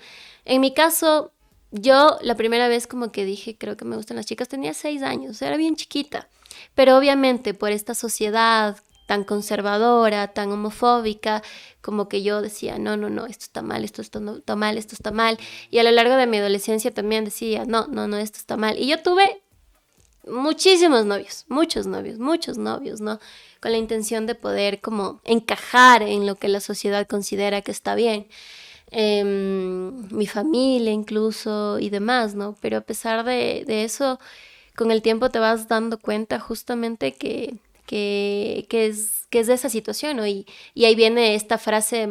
En mi caso, yo la primera vez como que dije, creo que me gustan las chicas, tenía 6 años, era bien chiquita. Pero obviamente por esta sociedad tan conservadora, tan homofóbica, como que yo decía, no, no, no, esto está mal, esto está mal, esto está mal. Y a lo largo de mi adolescencia también decía, no, no, no, esto está mal. Y yo tuve muchísimos novios, muchos novios, ¿no? Con la intención de poder como encajar en lo que la sociedad considera que está bien. Mi familia incluso y demás, ¿no? Pero a pesar de eso, con el tiempo te vas dando cuenta justamente que es de esa situación, ¿no? Y ahí viene esta frase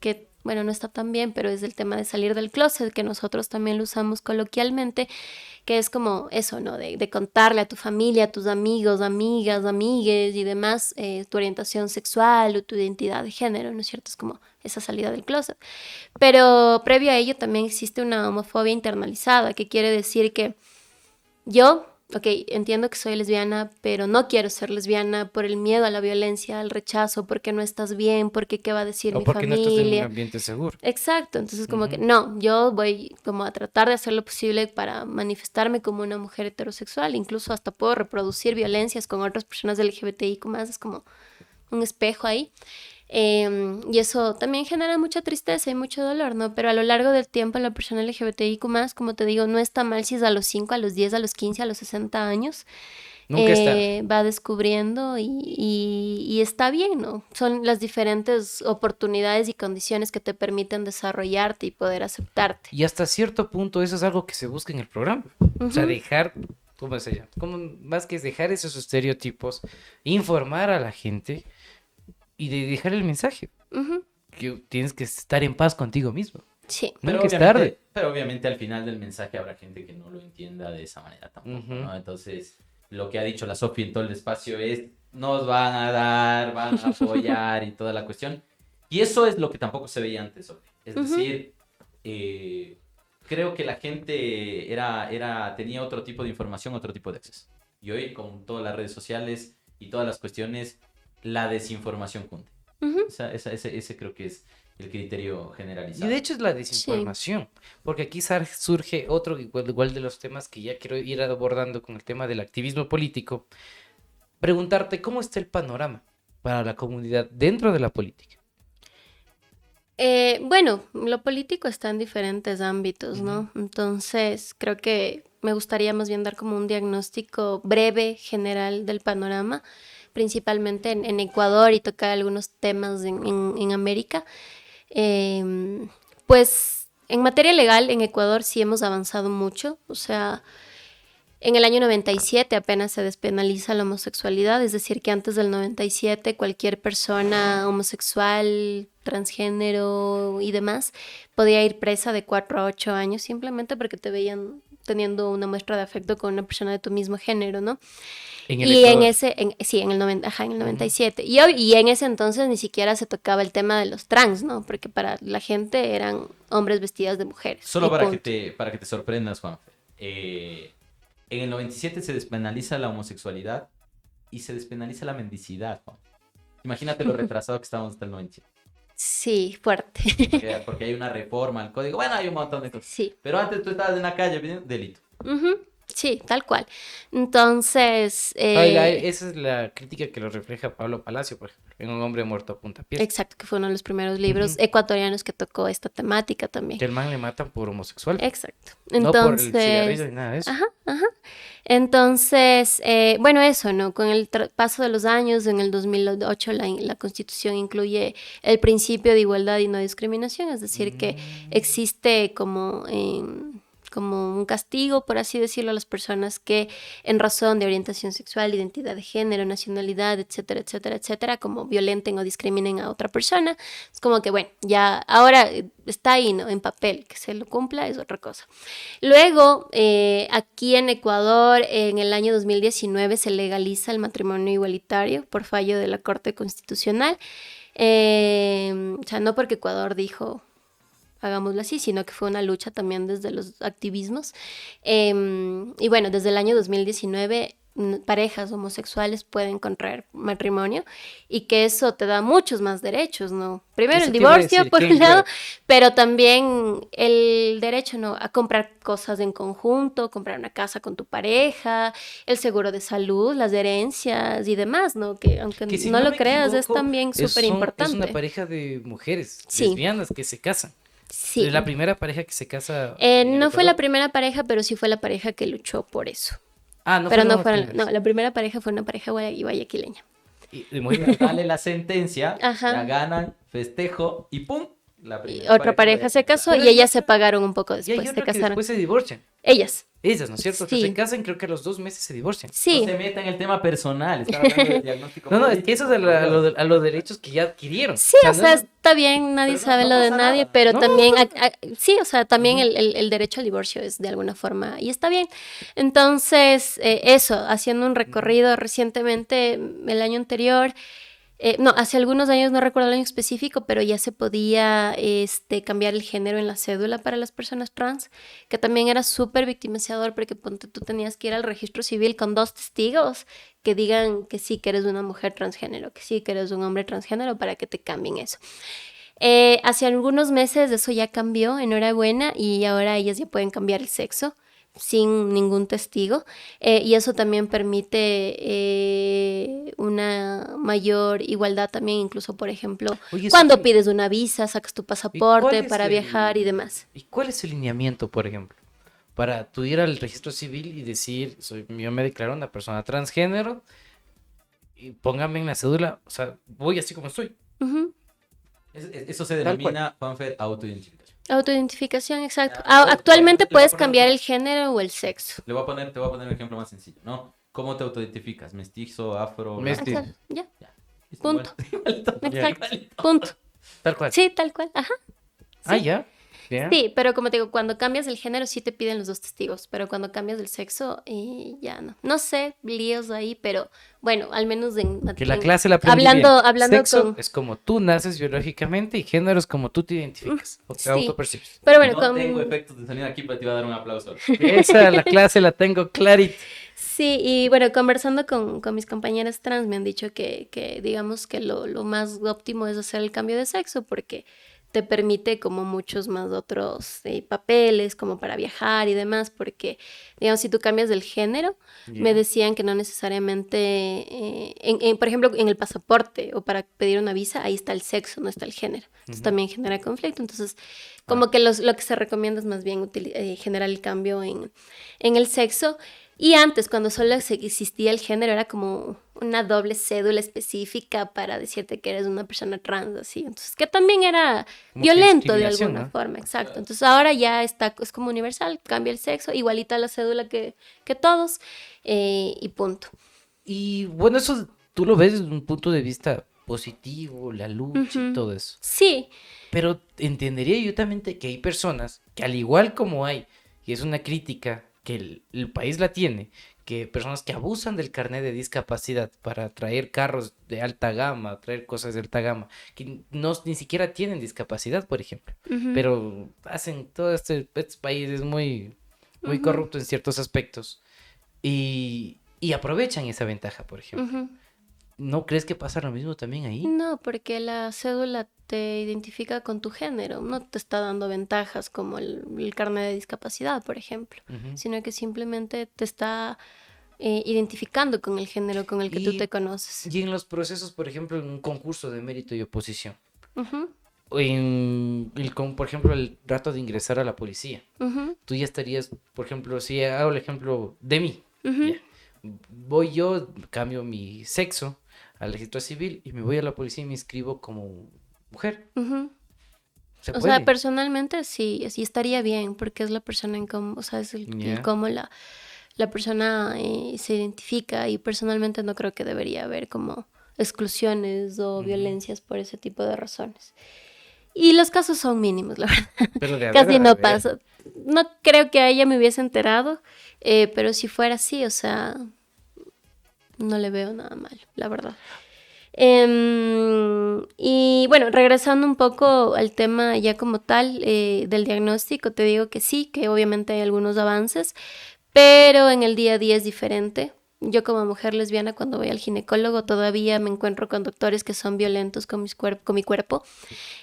que, bueno, no está tan bien, pero es el tema de salir del closet, que nosotros también lo usamos coloquialmente, que es como eso, ¿no? De contarle a tu familia, a tus amigos, amigas, amigues y demás, tu orientación sexual o tu identidad de género, ¿no es cierto? Es como esa salida del closet. Pero previo a ello también existe una homofobia internalizada, que quiere decir que yo ok, entiendo que soy lesbiana, pero no quiero ser lesbiana por el miedo a la violencia, al rechazo, porque no estás bien, porque qué va a decir O mi porque no estás en un familia. ambiente seguro. Exacto, entonces como que Ujú. no, yo voy como a tratar de hacer lo posible para manifestarme como una mujer heterosexual, incluso hasta puedo reproducir violencias con otras personas LGBTIQ más, es como un espejo ahí. Y eso también genera mucha tristeza y mucho dolor, ¿no? Pero a lo largo del tiempo la persona LGBTIQ más, como te digo, no está mal si es a los 5, a los 10, a los 15, a los 60 años. Nunca es tarde. Va descubriendo y está bien, ¿no? Son las diferentes oportunidades y condiciones que te permiten desarrollarte y poder aceptarte. Y hasta cierto punto eso es algo que se busca en el programa. O sea, dejar, ¿cómo se llama? Como más que es dejar esos estereotipos, informar a la gente y de dejar el mensaje. Ujú, Que tienes que estar en paz contigo mismo. sí. Nunca es tarde. Pero obviamente al final del mensaje habrá gente que no lo entienda de esa manera tampoco, Ujú. ¿no? Entonces, lo que ha dicho la Sofi en todo el espacio es, nos van a dar, van a apoyar y toda la cuestión. Y eso es lo que tampoco se veía antes, Sofi. Es decir, creo que la gente tenía otro tipo de información, otro tipo de acceso. Y hoy, con todas las redes sociales y todas las cuestiones, la desinformación cunde. Ujú, Ese creo que es el criterio Y generalizado. de hecho es la desinformación, porque aquí surge otro igual de los temas que ya quiero ir abordando con el tema del activismo político. Preguntarte cómo está el panorama para la comunidad dentro de la política. Bueno, lo político está en diferentes ámbitos, ¿no? Entonces, creo que me gustaría más bien dar como un diagnóstico breve, general del panorama, principalmente en Ecuador y tocar algunos temas en América. Pues en materia legal en Ecuador sí hemos avanzado mucho, o sea, en el año 97 apenas se despenaliza la homosexualidad, es decir, que antes del 97 cualquier persona homosexual, transgénero y demás podía ir presa de 4 a 8 años simplemente porque te veían teniendo una muestra de afecto con una persona de tu mismo género, ¿no? En el Y Ecuador. sí, en el 90, ajá, en el 97. Y en ese entonces ni siquiera se tocaba el tema de los trans, ¿no? Porque para la gente eran hombres vestidos de mujeres. Solo y para punto. para que te sorprendas, Juan. En el 97 se despenaliza la homosexualidad y se despenaliza la mendicidad, Juan. Imagínate lo retrasado que estábamos hasta el 97. Sí, fuerte. Porque hay una reforma al código. Bueno, hay un montón de cosas. Sí. Pero antes tú estabas en la calle, delito. Ujú, sí, tal cual. Entonces, Esa es la crítica que lo refleja Pablo Palacio, por ejemplo, en Un hombre muerto a puntapiés. exacto, que fue uno de los primeros libros ecuatorianos que tocó esta temática también. Que el man le matan por homosexual. Exacto. No por el Entonces, cigarrillo ni nada de eso. ajá, ajá. Entonces, bueno, eso, ¿no? Con el paso de los años, en el 2008 la Constitución incluye el principio de igualdad y no discriminación, es decir, que existe como un castigo, por así decirlo, a las personas que en razón de orientación sexual, identidad de género, nacionalidad, etcétera, etcétera, etcétera, como violenten o discriminen a otra persona. Es como que, bueno, ya ahora está ahí, ¿no? En papel, que se lo cumpla es otra cosa. Luego, aquí en Ecuador, en el año 2019 se legaliza el matrimonio igualitario por fallo de la Corte Constitucional. O sea, no porque Ecuador dijo hagámoslo así, sino que fue una lucha también desde los activismos. Y bueno, desde el año 2019 parejas homosexuales pueden contraer matrimonio y que eso te da muchos más derechos, ¿no? Primero Eso el te iba a divorcio decir, por ¿qué un lado, incluye? pero también el derecho, ¿no? A comprar cosas en conjunto, comprar una casa con tu pareja, el seguro de salud, las herencias y demás, ¿no? Que aunque Que si no no lo me creas es equivoco, también súper Es importante. una pareja de mujeres Sí. lesbianas que se casan. Sí. La primera pareja que se casa. en el No fue la Ecuador. primera pareja, pero sí fue la pareja que luchó por eso. Ah, no Pero fueron no las fueron, primeras. no, la primera pareja fue una pareja guayaquileña. Y muy Dale la sentencia, Ajá. la ganan, festejo y ¡pum! La Y primera otra pareja se casó Pero y hay ellas otra- se pagaron un poco Y hay después, se otra que casaron. después se divorcian. Ellas. Ellas, ¿no es cierto? Que Sí. se casan, creo que a los 2 meses se divorcian. No Sí, se meta en el tema personal, estaba hablando del diagnóstico No, es político, que eso es por a los derechos que ya adquirieron. sí, o no sea, es- está bien, nadie Pero no- sabe no lo de pasa nadie, nada. pero No, también, sí, o sea, también el derecho al divorcio es de alguna forma, y está bien. Entonces, eso, haciendo un recorrido recientemente, el año anterior, No, hace algunos años, no recuerdo el año específico, pero ya se podía cambiar el género en la cédula para las personas trans, que también era súper victimizador porque ponte, tú tenías que ir al registro civil con 2 testigos que digan que sí que eres una mujer transgénero, que sí que eres un hombre transgénero para que te cambien eso. Hace algunos meses eso ya cambió, enhorabuena, y ahora ellas ya pueden cambiar el sexo sin ningún testigo, y eso también permite una mayor igualdad también, incluso por ejemplo, Oye, cuando sí. pides una visa, sacas tu ¿Y cuál pasaporte es para viajar y demás. ¿Y cuál es el lineamiento, por ejemplo? Para tú ir al registro civil y decir, yo me declaro una persona transgénero y póngame en la cédula, o sea, voy así como estoy. Ujú. Eso se Tal cual. denomina, Juanfer, autoidentificación. Autoidentificación, exacto. Ah, Actualmente te voy a puedes poner cambiar otro- el género o el sexo. te voy a poner un ejemplo más sencillo, ¿no? ¿Cómo te autoidentificas? ¿Mestizo, afro? Mestizo. Exacto, ya, Ya. Listo, punto. igualito, Exacto, igualito. punto. Tal cual. Sí, tal cual, ajá. Ah, Sí. ya. Ya. Sí, pero como te digo, cuando cambias el género sí te piden los 2 testigos, pero cuando cambias el sexo ya no. No sé, líos ahí, pero bueno, al menos Que la clase la aprendí hablando bien. Sexo con... es como tú naces biológicamente y género es como tú te identificas o te Sí. autopercibes. Pero bueno, No tengo efectos de sonido aquí, pero te iba a dar un aplauso. Esa la clase la tengo clarita. Sí, y bueno, conversando con mis compañeras trans me han dicho que digamos que lo más óptimo es hacer el cambio de sexo porque te permite como muchos más otros papeles como para viajar y demás, porque digamos si tú cambias del género, me decían que no necesariamente, por ejemplo, en el pasaporte o para pedir una visa, ahí está el sexo, no está el género. Entonces también genera conflicto. Entonces, como que lo que se recomienda es más bien generar el cambio en el sexo. Y antes, cuando solo existía el género, era como una doble cédula específica para decirte que eres una persona trans, así. Entonces, que también era Como que violento de discriminación, alguna ¿no? forma, exacto. Entonces, ahora ya está, es como universal, cambia el sexo, igualita la cédula que todos, y punto. Y bueno, eso tú lo ves desde un punto de vista positivo, la lucha y Ujú. todo eso. Sí, Pero entendería yo también que hay personas que al igual como hay, y es una crítica que el país la tiene, que personas que abusan del carnet de discapacidad para traer carros de alta gama, traer cosas de alta gama, que ni siquiera tienen discapacidad, por ejemplo, ujú, pero hacen todo este país es muy ujú, corrupto en ciertos aspectos y aprovechan esa ventaja, por ejemplo. ujú. ¿No crees que pasa lo mismo también ahí? No, porque la cédula te identifica con tu género, no te está dando ventajas como el carnet de discapacidad, por ejemplo, Ujú. sino que simplemente te está identificando con el género con el que tú Y- te conoces. Y en los procesos, por ejemplo, en un concurso de mérito y oposición, Ujú, o por ejemplo, el rato de ingresar a la policía, ujú, tú ya estarías, por ejemplo, si hago el ejemplo de mí, ujú. ya, voy yo, cambio mi sexo al registro civil y me voy a la policía y me inscribo como mujer. Ujú. ¿Se O puede? sea, personalmente sí, sí estaría bien, porque es la persona en cómo, o sea, es el Ya. cómo la persona se identifica, y personalmente no creo que debería haber como exclusiones o Ujú. violencias por ese tipo de razones. Y los casos son mínimos, la verdad. Pero de haber, Casi a no ver. pasa. No creo que a ella me hubiese enterado, pero si fuera así, o sea, no le veo nada malo, la verdad. Y bueno, regresando un poco al tema ya como tal del diagnóstico, te digo que sí, que obviamente hay algunos avances, pero en el día a día es diferente. Yo como mujer lesbiana cuando voy al ginecólogo todavía me encuentro con doctores que son violentos con mi cuerpo.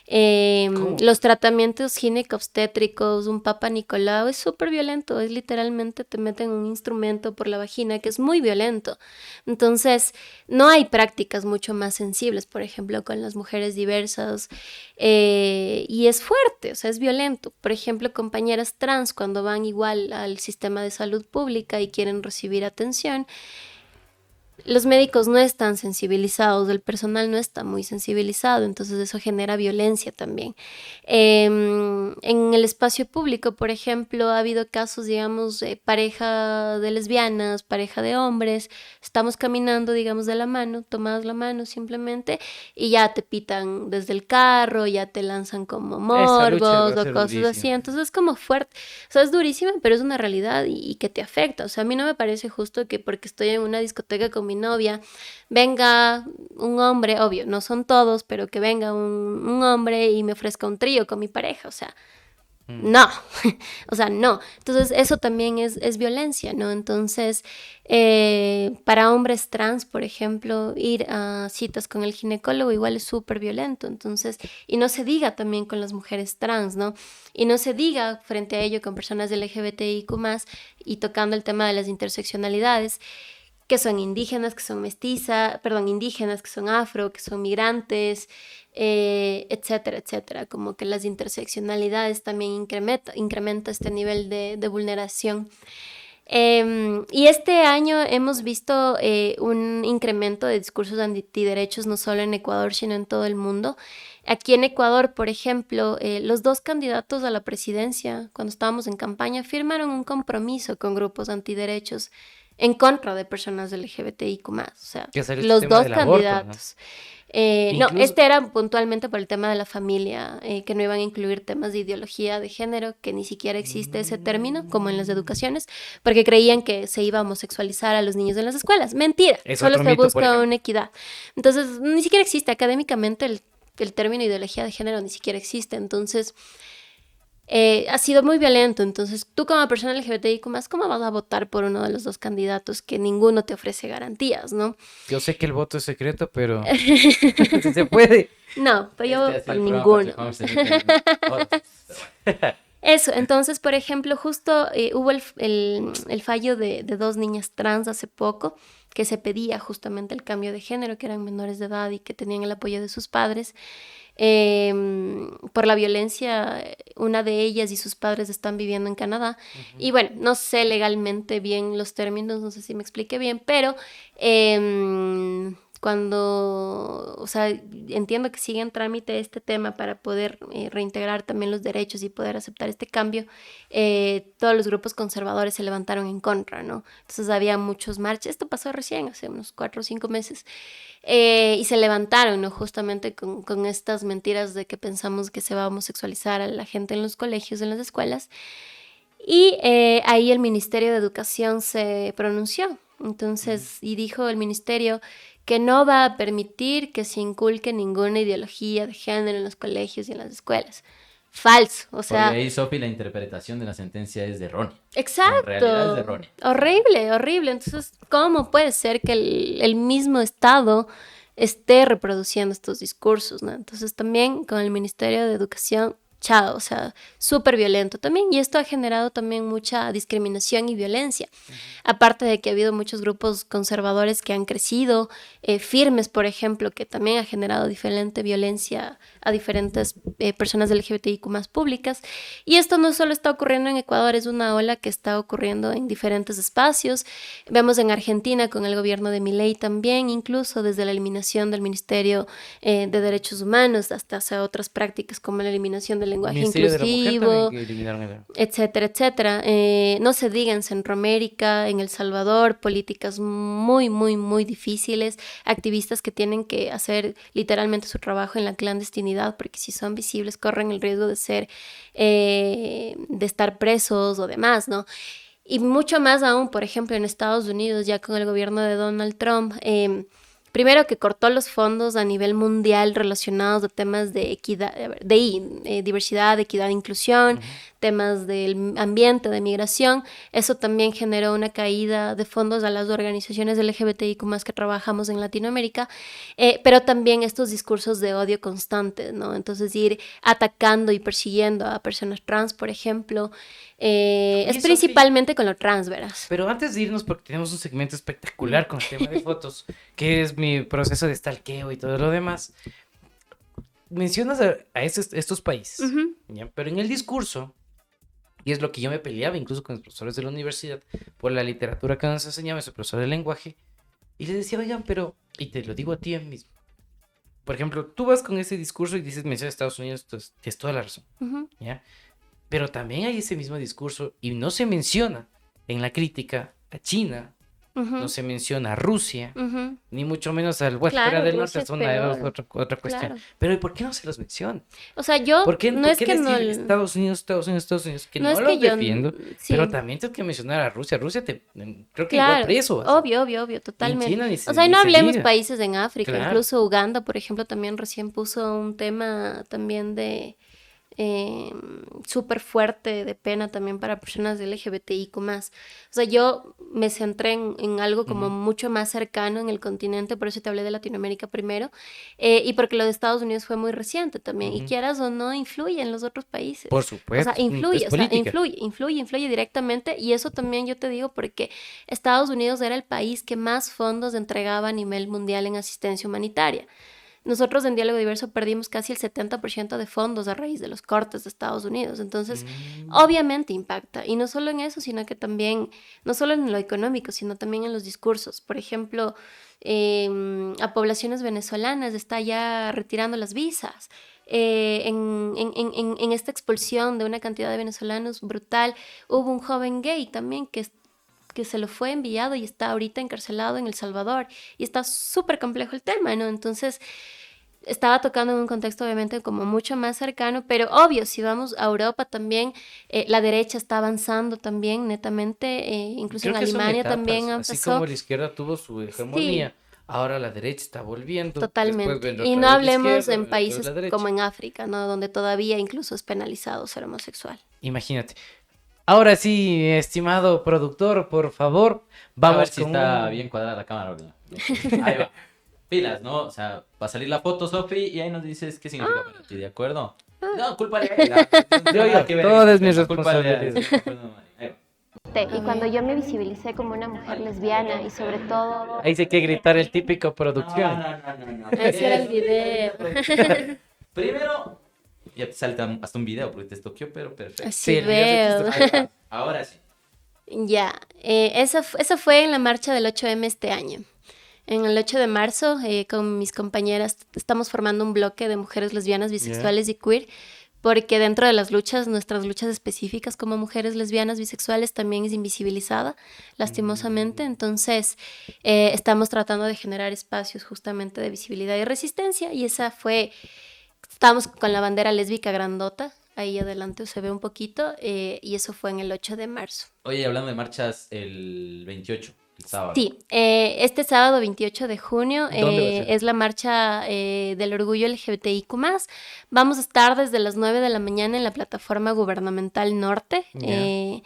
¿Cómo? Los tratamientos ginecobstétricos, un Papa Nicolau es súper violento, es literalmente te meten un instrumento por la vagina que es muy violento. Entonces, no hay prácticas mucho más sensibles, por ejemplo, con las mujeres diversas, y es fuerte, o sea, es violento. Por ejemplo, compañeras trans cuando van igual al sistema de salud pública y quieren recibir atención, los médicos no están sensibilizados, el personal no está muy sensibilizado, entonces eso genera violencia también. En el espacio público, por ejemplo, ha habido casos, digamos, pareja de lesbianas, pareja de hombres, estamos caminando, digamos, de la mano, tomadas la mano simplemente, y ya te pitan desde el carro, ya te lanzan como Esa lucha va a morbos o ser cosas durísima. así, entonces es como fuerte, o sea, es durísima, pero es una realidad y que te afecta. O sea, a mí no me parece justo que porque estoy en una discoteca con mi novia, venga un hombre, obvio, no son todos, pero que venga un hombre y me ofrezca un trío con mi pareja, o sea, no, o sea, no. Entonces, eso también es violencia, ¿no? Entonces, para hombres trans, por ejemplo, ir a citas con el ginecólogo igual es súper violento. Entonces, y no se diga también con las mujeres trans, ¿no? Y no se diga frente a ello con personas LGBTIQ+, y tocando el tema de las interseccionalidades, que son indígenas, que son indígenas, que son afro, que son migrantes, etcétera, etcétera. Como que las interseccionalidades también incrementa este nivel de vulneración. Y este año hemos visto un incremento de discursos antiderechos no solo en Ecuador, sino en todo el mundo. Aquí en Ecuador, por ejemplo, los 2 candidatos a la presidencia, cuando estábamos en campaña, firmaron un compromiso con grupos antiderechos en contra de personas LGBTIQ+. O sea, los 2 candidatos. No, este era puntualmente por el tema de la familia, que no iban a incluir temas de ideología de género, que ni siquiera existe ese término, como en las educaciones, porque creían que se iba a homosexualizar a los niños en las escuelas. Mentira, solo se busca una equidad. Entonces, ni siquiera existe académicamente el término ideología de género, ni siquiera existe. Entonces, ha sido muy violento. Entonces, tú como persona LGBTIQ+, ¿cómo vas a votar por uno de los 2 candidatos que ninguno te ofrece garantías, no? Yo sé que el voto es secreto, pero si se puede. No, pero yo por ninguno. Eso, entonces, por ejemplo, justo hubo el fallo de 2 niñas trans hace poco, que se pedía justamente el cambio de género, que eran menores de edad y que tenían el apoyo de sus padres. Por la violencia, una de ellas y sus padres están viviendo en Canadá. Y bueno, no sé legalmente bien los términos, no sé si me expliqué bien, pero o sea, entiendo que sigue en trámite este tema para poder reintegrar también los derechos y poder aceptar este cambio. Todos los grupos conservadores se levantaron en contra, ¿no? Entonces había muchos marchas, esto pasó recién, hace unos 4 o 5 meses, y se levantaron, ¿no? Justamente con estas mentiras de que pensamos que se va a homosexualizar a la gente en los colegios, en las escuelas, y ahí el Ministerio de Educación se pronunció. Entonces, y dijo el ministerio que no va a permitir que se inculque ninguna ideología de género en los colegios y en las escuelas. Falso, o sea... Porque ahí, Sofi, la interpretación de la sentencia es errónea. Exacto. En realidad es errónea. Horrible, horrible. Entonces, ¿cómo puede ser que el mismo Estado esté reproduciendo estos discursos, ¿no? Entonces, también con el Ministerio de Educación, chao, o sea, súper violento también. Y esto ha generado también mucha discriminación y violencia. Aparte de que ha habido muchos grupos conservadores que han crecido, firmes, por ejemplo, que también ha generado diferente violencia a diferentes personas LGBTIQ más públicas. Y esto no solo está ocurriendo en Ecuador, es una ola que está ocurriendo en diferentes espacios. Vemos en Argentina con el gobierno de Milei también, incluso desde la eliminación del Ministerio de Derechos Humanos hasta hacer otras prácticas como la eliminación del lenguaje inclusivo, etcétera, etcétera. No se diga en Centroamérica, en El Salvador, políticas muy, muy, muy difíciles, activistas que tienen que hacer literalmente su trabajo en la clandestinidad, porque si son visibles corren el riesgo de ser, de estar presos o demás, ¿no? Y mucho más aún, por ejemplo, en Estados Unidos, ya con el gobierno de Donald Trump, primero que cortó los fondos a nivel mundial relacionados a temas de equidad, diversidad, equidad, inclusión, temas del ambiente, de migración. Eso también generó una caída de fondos a las organizaciones LGBTIQ más que trabajamos en Latinoamérica, pero también estos discursos de odio constantes, ¿no? Entonces ir atacando y persiguiendo a personas trans, por ejemplo, es principalmente con lo trans, verás. Pero antes de irnos, porque tenemos un segmento espectacular con el tema de fotos, que es mi proceso de stalkeo y todo lo demás, mencionas a estos países, ¿ya? Pero en el discurso, y es lo que yo me peleaba incluso con los profesores de la universidad, por la literatura que nos enseñaba, ese profesor de lenguaje, y les decía, oigan, pero, y te lo digo a ti mismo, por ejemplo, tú vas con ese discurso y dices, menciona Estados Unidos, entonces tienes toda la razón, ¿ya? Pero también hay ese mismo discurso y no se menciona en la crítica a China, no se menciona a Rusia, Ujú. ni mucho menos al Corea Claro, del Rusia Norte, es es peor. otra cuestión. Claro. Pero ¿y por qué no se los menciona? O sea, yo ¿Por qué, no por es qué que decir no... Estados Unidos, Estados Unidos, Estados Unidos? Que No no es los que yo... defiendo, Sí. pero también tengo que mencionar a Rusia. Rusia creo que igual Claro, preso va a ser. obvio, Ni en totalmente. China O sea, y ni no se hablemos diga. países en África, Claro. incluso Uganda, por ejemplo, también recién puso un tema también de eh, súper fuerte de pena también para personas LGBTIQ+. O sea, yo me centré en algo como Ujú. mucho más cercano en el continente, por eso te hablé de Latinoamérica primero, y porque lo de Estados Unidos fue muy reciente también, y Ujú. quieras o no, influye en los otros países. Por O supuesto, sea, influye, es política. influye directamente, y eso también yo te digo porque Estados Unidos era el país que más fondos entregaba a nivel mundial en asistencia humanitaria. Nosotros en Diálogo Diverso perdimos casi el 70% de fondos a raíz de los cortes de Estados Unidos. Entonces, Mm. obviamente impacta. Y no solo en eso, sino que también, no solo en lo económico, sino también en los discursos. Por ejemplo, a poblaciones venezolanas está ya retirando las visas. En esta expulsión de una cantidad de venezolanos brutal, hubo un joven gay también que se lo fue enviado y está ahorita encarcelado en El Salvador. Y está súper complejo el tema, ¿no? Entonces, estaba tocando en un contexto obviamente como mucho más cercano, pero obvio, si vamos a Europa también, la derecha está avanzando también netamente, incluso Creo en que son Alemania etapas, también así empezó. como la izquierda tuvo su Sí, hegemonía, ahora la derecha está volviendo, después totalmente. vendrá Y otra no vez la hablemos izquierda, en vendrá otra vez países la derecha. como en África, ¿no? Donde todavía incluso es penalizado ser homosexual. Imagínate. Ahora sí, estimado productor, por favor, A ver vamos si con está un- bien cuadrada la cámara. ¿No? Ahí va. Pilas, ¿no? O sea, va a salir la foto, Sofi, y ahí nos dices qué significa para ti, ¿de acuerdo? No, culpa de ella. Todo es mi responsabilidad. Y cuando yo me visibilicé como una mujer lesbiana y sobre todo... Ahí sí hay que gritar el típico producción. No. Ese era el video. Primero, ya te salta hasta un video porque te estoqueó, pero perfecto. Así el video veo. sí te Ahí va. Ahora sí. Ya, eso fue en la marcha del 8M este año. En el 8 de marzo, con mis compañeras, estamos formando un bloque de mujeres lesbianas, bisexuales y queer, porque dentro de las luchas, nuestras luchas específicas como mujeres lesbianas, bisexuales, también es invisibilizada, lastimosamente. Entonces, estamos tratando de generar espacios justamente de visibilidad y resistencia, y estábamos con la bandera lésbica grandota, ahí adelante se ve un poquito, y eso fue en el 8 de marzo. Oye, hablando de marchas, el 28, el sábado. Sí, este sábado 28 de junio ¿Dónde va a ser? es la marcha del orgullo LGBTIQ+. Vamos a estar desde las 9 de la mañana en la plataforma gubernamental norte. Ya.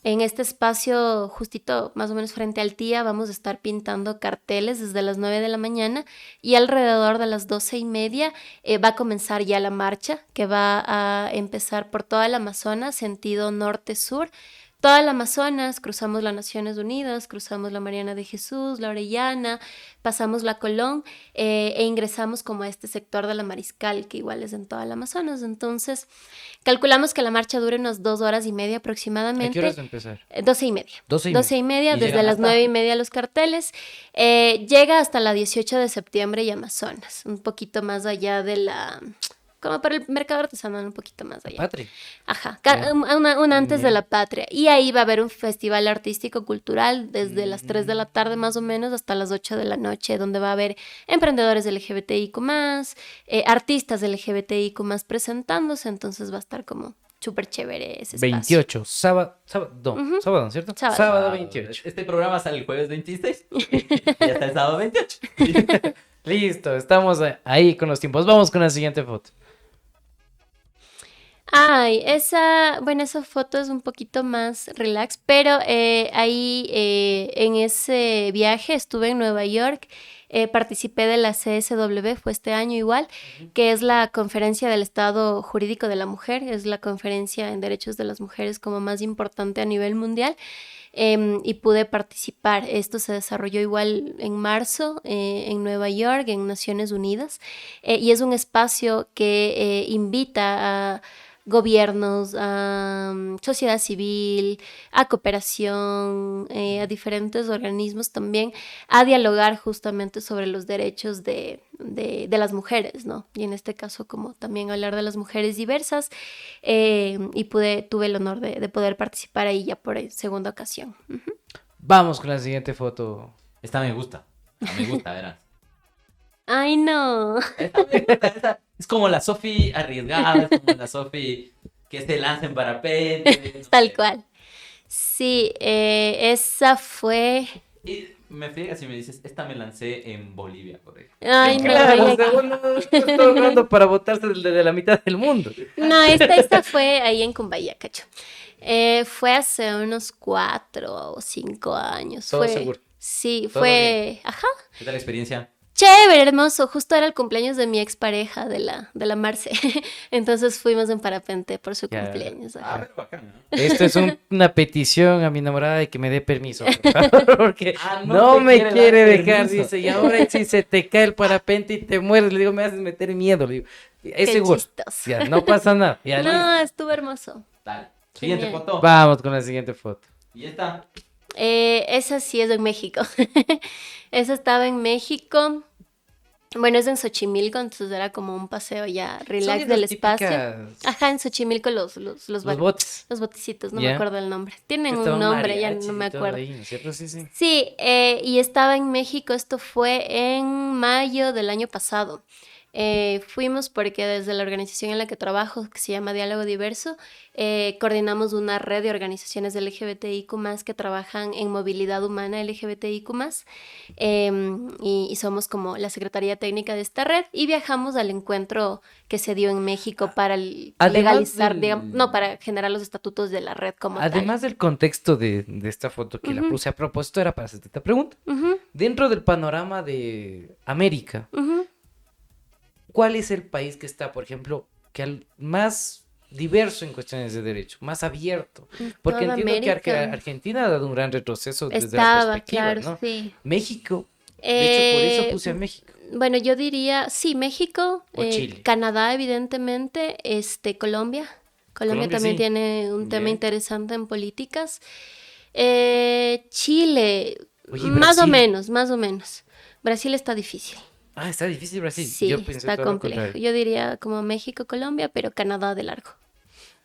En este espacio, justito más o menos frente al TIA, vamos a estar pintando carteles desde las 9 de la mañana y alrededor de las 12:30 va a comenzar ya la marcha que va a empezar por toda el Amazonas, sentido norte-sur. Toda el Amazonas, cruzamos las Naciones Unidas, cruzamos la Mariana de Jesús, la Orellana, pasamos la Colón e ingresamos como a este sector de la Mariscal, que igual es en toda el Amazonas. Entonces, calculamos que la marcha dure unas 2 horas y media ¿A aproximadamente. qué horas va a empezar? 12:30. 12:30. 12:30, Y desde llegan las hasta- 9:30 los carteles. Llega hasta la 18 de septiembre y Amazonas, un poquito más allá de la... Como para el mercado artesanal, un poquito más allá. Patria. Ajá, Ya. una antes Ya. de la patria. Y ahí va a haber un festival artístico-cultural desde las 3 de la tarde más o menos hasta las 8 de la noche, donde va a haber emprendedores LGBTIQ+, artistas LGBTIQ+, presentándose, entonces va a estar como súper chévere ese espacio. 28, sábado, Ujú. sábado, ¿no es cierto? Sábado. Sábado 28. Este programa sale el jueves 26 y ya está el sábado 28. Listo, estamos ahí con los tiempos. Vamos con la siguiente foto. Ay, esa foto es un poquito más relax, pero ahí en ese viaje estuve en Nueva York, participé de la CSW, fue este año igual, que es la Conferencia del Estado Jurídico de la Mujer, es la conferencia en derechos de las mujeres como más importante a nivel mundial. Y pude participar. Esto se desarrolló igual en marzo en Nueva York, en Naciones Unidas, y es un espacio que invita a gobiernos, a sociedad civil, a cooperación, a diferentes organismos también, a dialogar justamente sobre los derechos de las mujeres, ¿no? Y en este caso como también hablar de las mujeres diversas, y tuve el honor de poder participar ahí ya por segunda ocasión. Ujú. Vamos con la siguiente foto. Esta me gusta. Me gusta, verás. Ay, no. Esta me gusta, es como la Sofi arriesgada, es como la Sofi que se lanza en parapente. No Tal sé. cual. Sí, esa fue... Y me friegas si me dices, esta me lancé en Bolivia, por ejemplo. Ay, no, Claro, ya- según está ahorrando para botarse de la mitad del mundo. no, esta fue ahí en Cumbaya, cacho. Fue hace unos 4 o 5 años. Todo fue, seguro. Sí, Todo fue, ajá, ¿Qué tal la experiencia? chévere, hermoso. Justo era el cumpleaños de mi expareja, de la Marce. Entonces fuimos en parapente por su Ya. cumpleaños. ajá. Pero bacán, ¿no? Esto es una petición a mi enamorada de que me dé permiso, por favor, porque Ah, no te me dar quiere dejar, permiso. dice, y ahora si se te cae el parapente y te mueres, le digo, me haces meter miedo, le digo, es Qué seguro, chistoso. ya, no pasa nada, ya, listo. No, estuvo hermoso. Dale. Siguiente Genial. foto. Vamos con la siguiente foto. Y esta. Esa sí es en México. Esa estaba en México. Bueno, es en Xochimilco, entonces era como un paseo ya relax Son del esas espacio. típicas- Ajá, en Xochimilco los Los bar- botes. los botecitos, no Ya. me acuerdo el nombre. Tienen Que un estaban nombre, ya mariachis no me y todo acuerdo. ahí, ¿no es cierto? Sí, sí. Sí, y estaba en México, esto fue en mayo del año pasado. Fuimos porque desde la organización en la que trabajo, que se llama Diálogo Diverso, coordinamos una red de organizaciones LGBTIQ+, que trabajan en movilidad humana LGBTIQ+, y somos como la secretaría técnica de esta red, y viajamos al encuentro que se dio en México para Además legalizar, del- digamos, no, para generar los estatutos de la red como tal. Además del contexto de esta foto que la Ujú. puse a propósito, era para hacerte esta pregunta. Ujú, Dentro del panorama de América, ujú. ¿cuál es el país que está, por ejemplo, más diverso en cuestiones de derecho, más abierto? Porque Toda entiendo que América. Argentina ha dado un gran retroceso desde la Estaba, perspectiva, claro, ¿no? sí. México, de hecho, por eso puse a México. Bueno, yo diría, sí, México, O Chile. Canadá, evidentemente, Colombia. Colombia Colombia, también sí. tiene un tema Bien. interesante en políticas. Chile, Oye, más o Brasil. menos, más o menos. Brasil está difícil. Ah, está difícil Brasil. Sí, Yo pensé está todo lo complejo. contrario. Yo diría como México, Colombia, pero Canadá de largo.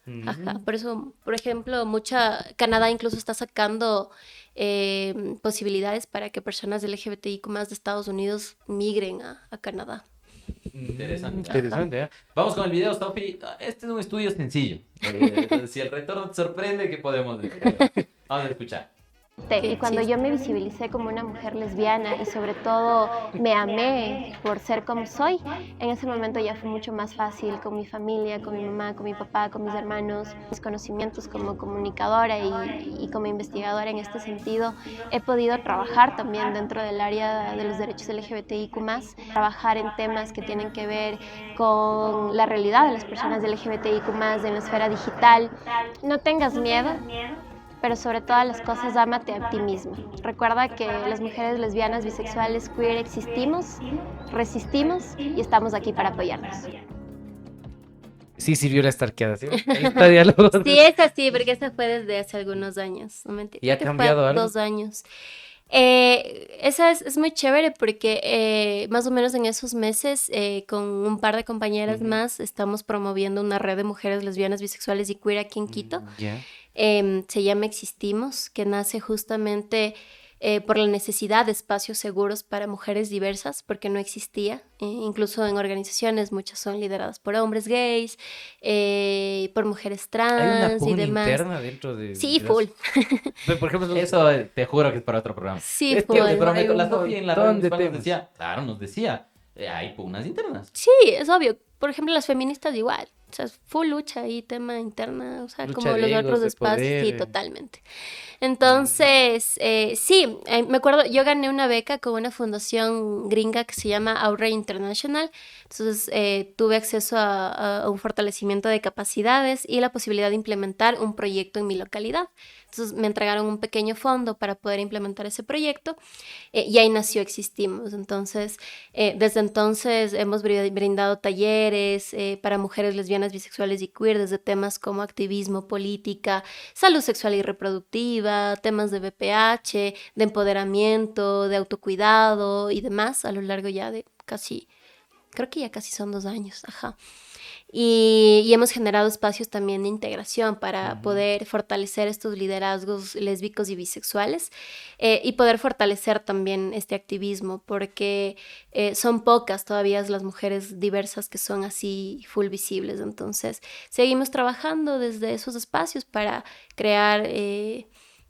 Mm. Ajá, por eso, por ejemplo, Canadá incluso está sacando posibilidades para que personas LGBTIQ más de Estados Unidos migren a Canadá. Interesante. Interesante, ¿eh? Vamos con el video, Sofi. Este es un estudio sencillo. Si el retorno te sorprende, ¿qué podemos decir? Vamos a escuchar. Qué Y cuando chiste. yo me visibilicé como una mujer lesbiana y sobre todo me amé por ser como soy, en ese momento ya fue mucho más fácil con mi familia, con mi mamá, con mi papá, con mis hermanos. Mis conocimientos como comunicadora y como investigadora en este sentido, he podido trabajar también dentro del área de los derechos LGBTIQ+, trabajar en temas que tienen que ver con la realidad de las personas LGBTIQ+, en la esfera digital. No tengas miedo, pero sobre todas las cosas, ámate a ti misma. Recuerda que las mujeres lesbianas, bisexuales, queer existimos, resistimos y estamos aquí para apoyarnos. Sí sirvió la estarqueada, ¿sí? Ahí está diálogo. Sí, es así, porque esa fue desde hace algunos años. No mentira. ¿Y ha creo que fue cambiado algo? 2 años. Esa es muy chévere porque más o menos en esos meses, con un par de compañeras Ujú. más, estamos promoviendo una red de mujeres lesbianas, bisexuales y queer aquí en Quito. Ya. Se llama Existimos, que nace justamente por la necesidad de espacios seguros para mujeres diversas, porque no existía. Incluso en organizaciones, muchas son lideradas por hombres gays, por mujeres Hay una trans y pugna demás. interna dentro de... Sí, de las- full. Pero, por ejemplo, Eso te juro que es para otro programa. Sí, Es que full. de Pero Hay un la Sofi en la montón red de nos temas. decía, claro, nos decía, hay pugnas internas. Sí, es obvio. Por ejemplo, las feministas igual. O sea, es full lucha y tema interna, o sea, Lucha como de los egos, otros de espacios, poder, sí, totalmente. Entonces, sí, me acuerdo, yo gané una beca con una fundación gringa que se llama Outrage International, entonces tuve acceso a un fortalecimiento de capacidades y la posibilidad de implementar un proyecto en mi localidad. Entonces me entregaron un pequeño fondo para poder implementar ese proyecto y ahí nació Existimos. Entonces, desde entonces hemos brindado talleres para mujeres lesbianas, bisexuales y queer, desde temas como activismo, política, salud sexual y reproductiva, temas de BPH, de empoderamiento, de autocuidado y demás, a lo largo ya de casi creo que ya casi son 2 años, ajá. Y hemos generado espacios también de integración para poder fortalecer estos liderazgos lésbicos y bisexuales y poder fortalecer también este activismo, porque son pocas todavía las mujeres diversas que son así full visibles. Entonces, seguimos trabajando desde esos espacios para crear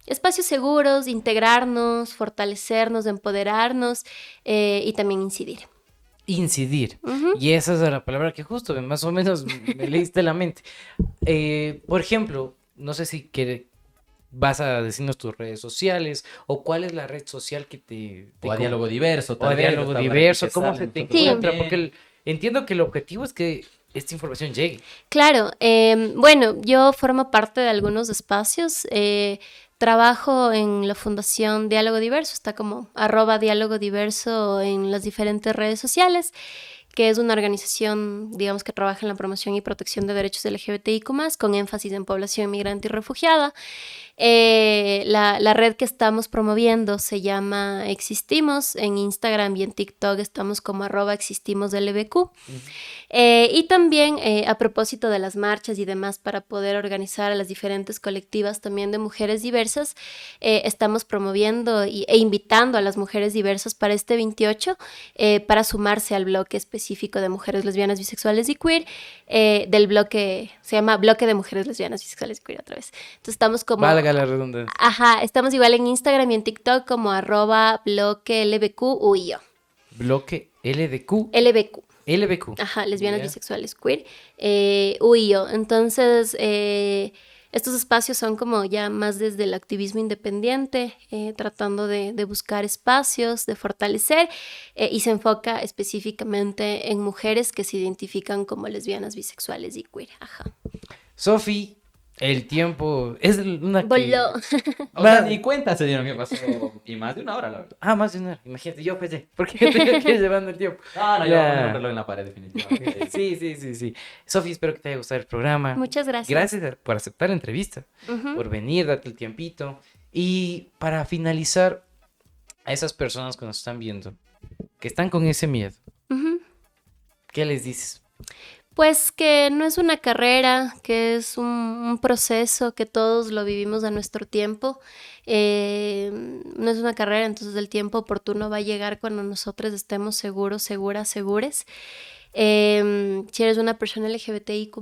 espacios seguros, integrarnos, fortalecernos, empoderarnos y también incidir. Incidir. Ujú. Y esa es la palabra que justo más o menos me leíste la mente. Por ejemplo, no sé si vas a decirnos tus redes sociales o cuál es la red social que O a diálogo diverso. o a tal vez, diálogo para diverso, que cómo salgan se te nosotros encuentra, también. porque entiendo que el objetivo es que esta información llegue. Claro, bueno, yo formo parte de algunos espacios. Trabajo en la Fundación Diálogo Diverso, está como @diálogo diverso en las diferentes redes sociales, que es una organización, digamos, que trabaja en la promoción y protección de derechos LGBTIQ+, con énfasis en población migrante y refugiada. La red que estamos promoviendo se llama Existimos. En Instagram y en TikTok estamos como @existimosLBQ. Y también a propósito de las marchas y demás, para poder organizar a las diferentes colectivas también de mujeres diversas, estamos promoviendo e invitando a las mujeres diversas para este 28 para sumarse al bloque específico de mujeres lesbianas, bisexuales y queer, del bloque, se llama Bloque de Mujeres Lesbianas, Bisexuales y Queer otra vez. Entonces estamos como... Valga la redundancia. Ajá, estamos igual en Instagram y en TikTok como @bloque LBQ. Bloque LDQ. LBQ. LBQ. Ajá, lesbianas, Ya. bisexuales, queer, UIO. Entonces, estos espacios son como ya más desde el activismo independiente, tratando de buscar espacios, de fortalecer, y se enfoca específicamente en mujeres que se identifican como lesbianas, bisexuales y queer. Ajá. Sofi, el tiempo es una que... Voló. O sea, ni cuenta se dieron que pasó. Y más de una hora, la verdad. Ah, más de una hora. Imagínate, yo pensé, ¿por qué estoy aquí llevando el tiempo? No, no, yo Ya. pongo un reloj en la pared, definitivamente. Sí. Sofi, espero que te haya gustado el programa. Muchas gracias. Gracias por aceptar la entrevista, Ujú. por venir, darte el tiempito. Y para finalizar, a esas personas que nos están viendo, que están con ese miedo, Ujú. ¿qué les dices? Pues que no es una carrera, que es un proceso que todos lo vivimos a nuestro tiempo. No es una carrera, entonces el tiempo oportuno va a llegar cuando nosotros estemos seguros, seguras, segures. Si eres una persona LGBTIQ+,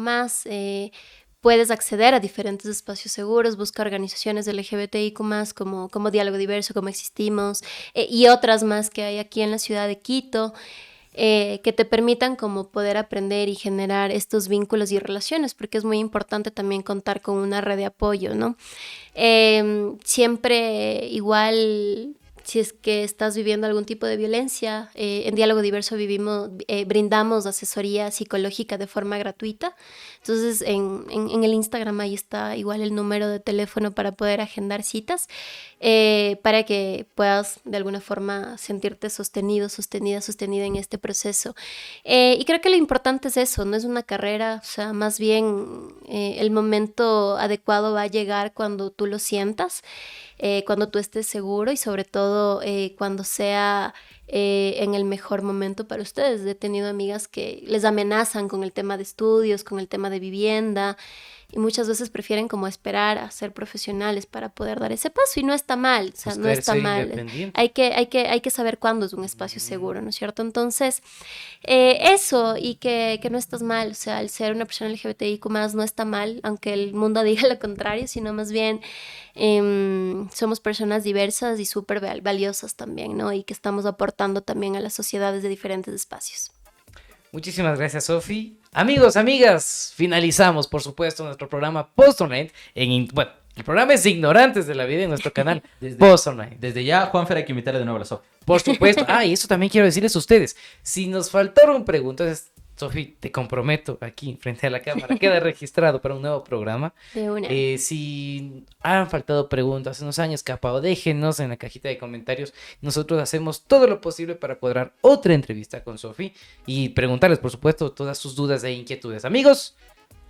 puedes acceder a diferentes espacios seguros, busca organizaciones LGBTIQ+, como Diálogo Diverso, como Existimos, y otras más que hay aquí en la ciudad de Quito. Que te permitan como poder aprender y generar estos vínculos y relaciones, porque es muy importante también contar con una red de apoyo, ¿no? Siempre igual, si es que estás viviendo algún tipo de violencia, en Diálogo Diverso brindamos asesoría psicológica de forma gratuita. Entonces en el Instagram ahí está igual el número de teléfono para poder agendar citas, para que puedas de alguna forma sentirte sostenido, sostenida en este proceso. Y creo que lo importante es eso, no es una carrera, o sea, más bien el momento adecuado va a llegar cuando tú lo sientas, cuando tú estés seguro y sobre todo cuando sea en el mejor momento para ustedes. He tenido amigas que les amenazan con el tema de estudios, con el tema de vivienda, y muchas veces prefieren como esperar a ser profesionales para poder dar ese paso, y no está mal, o sea, no Buscar está ser mal. independiente. Hay que saber cuándo es un espacio seguro, ¿no es cierto? Entonces, eso, y que no estás mal, o sea, el ser una persona LGBTIQ+, no está mal, aunque el mundo diga lo contrario, sino más bien somos personas diversas y súper valiosas también, ¿no? Y que estamos aportando también a las sociedades de diferentes espacios. Muchísimas gracias, Sofi. Amigos, amigas, finalizamos, por supuesto, nuestro programa Post Online. Bueno, el programa es Ignorantes de la Vida en nuestro canal Post Online. Desde ya, Juanfer, hay que invitarle de nuevo a la Sofi. Por supuesto. Y eso también quiero decirles a ustedes. Si nos faltaron preguntas, Sofi, te comprometo aquí frente a la cámara, queda registrado para un nuevo programa. De una. Si han faltado preguntas en los años, capaz, déjenos en la cajita de comentarios. Nosotros hacemos todo lo posible para cuadrar otra entrevista con Sofi y preguntarles, por supuesto, todas sus dudas e inquietudes. Amigos,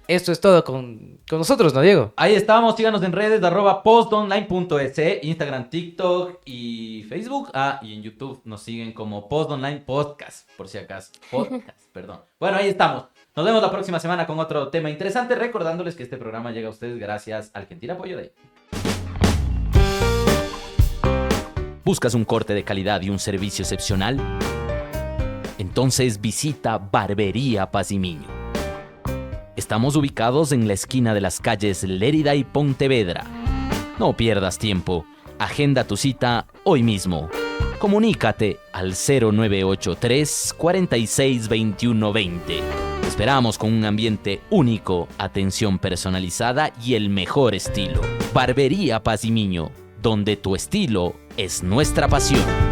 esto es todo con nosotros, ¿no, Diego? Ahí estamos, síganos en redes, @postonline.es, Instagram, TikTok y Facebook. Y en YouTube nos siguen como Post Online Podcast, por si acaso. Podcast, perdón. Bueno, ahí estamos. Nos vemos la próxima semana con otro tema interesante, recordándoles que este programa llega a ustedes gracias al gentil apoyo de... ¿Buscas un corte de calidad y un servicio excepcional? Entonces visita Barbería Pazimiño. Estamos ubicados en la esquina de las calles Lérida y Pontevedra. No pierdas tiempo. Agenda tu cita hoy mismo. Comunícate al 0983 46 21 20. Te esperamos con un ambiente único, atención personalizada y el mejor estilo. Barbería Pazimiño, donde tu estilo es nuestra pasión.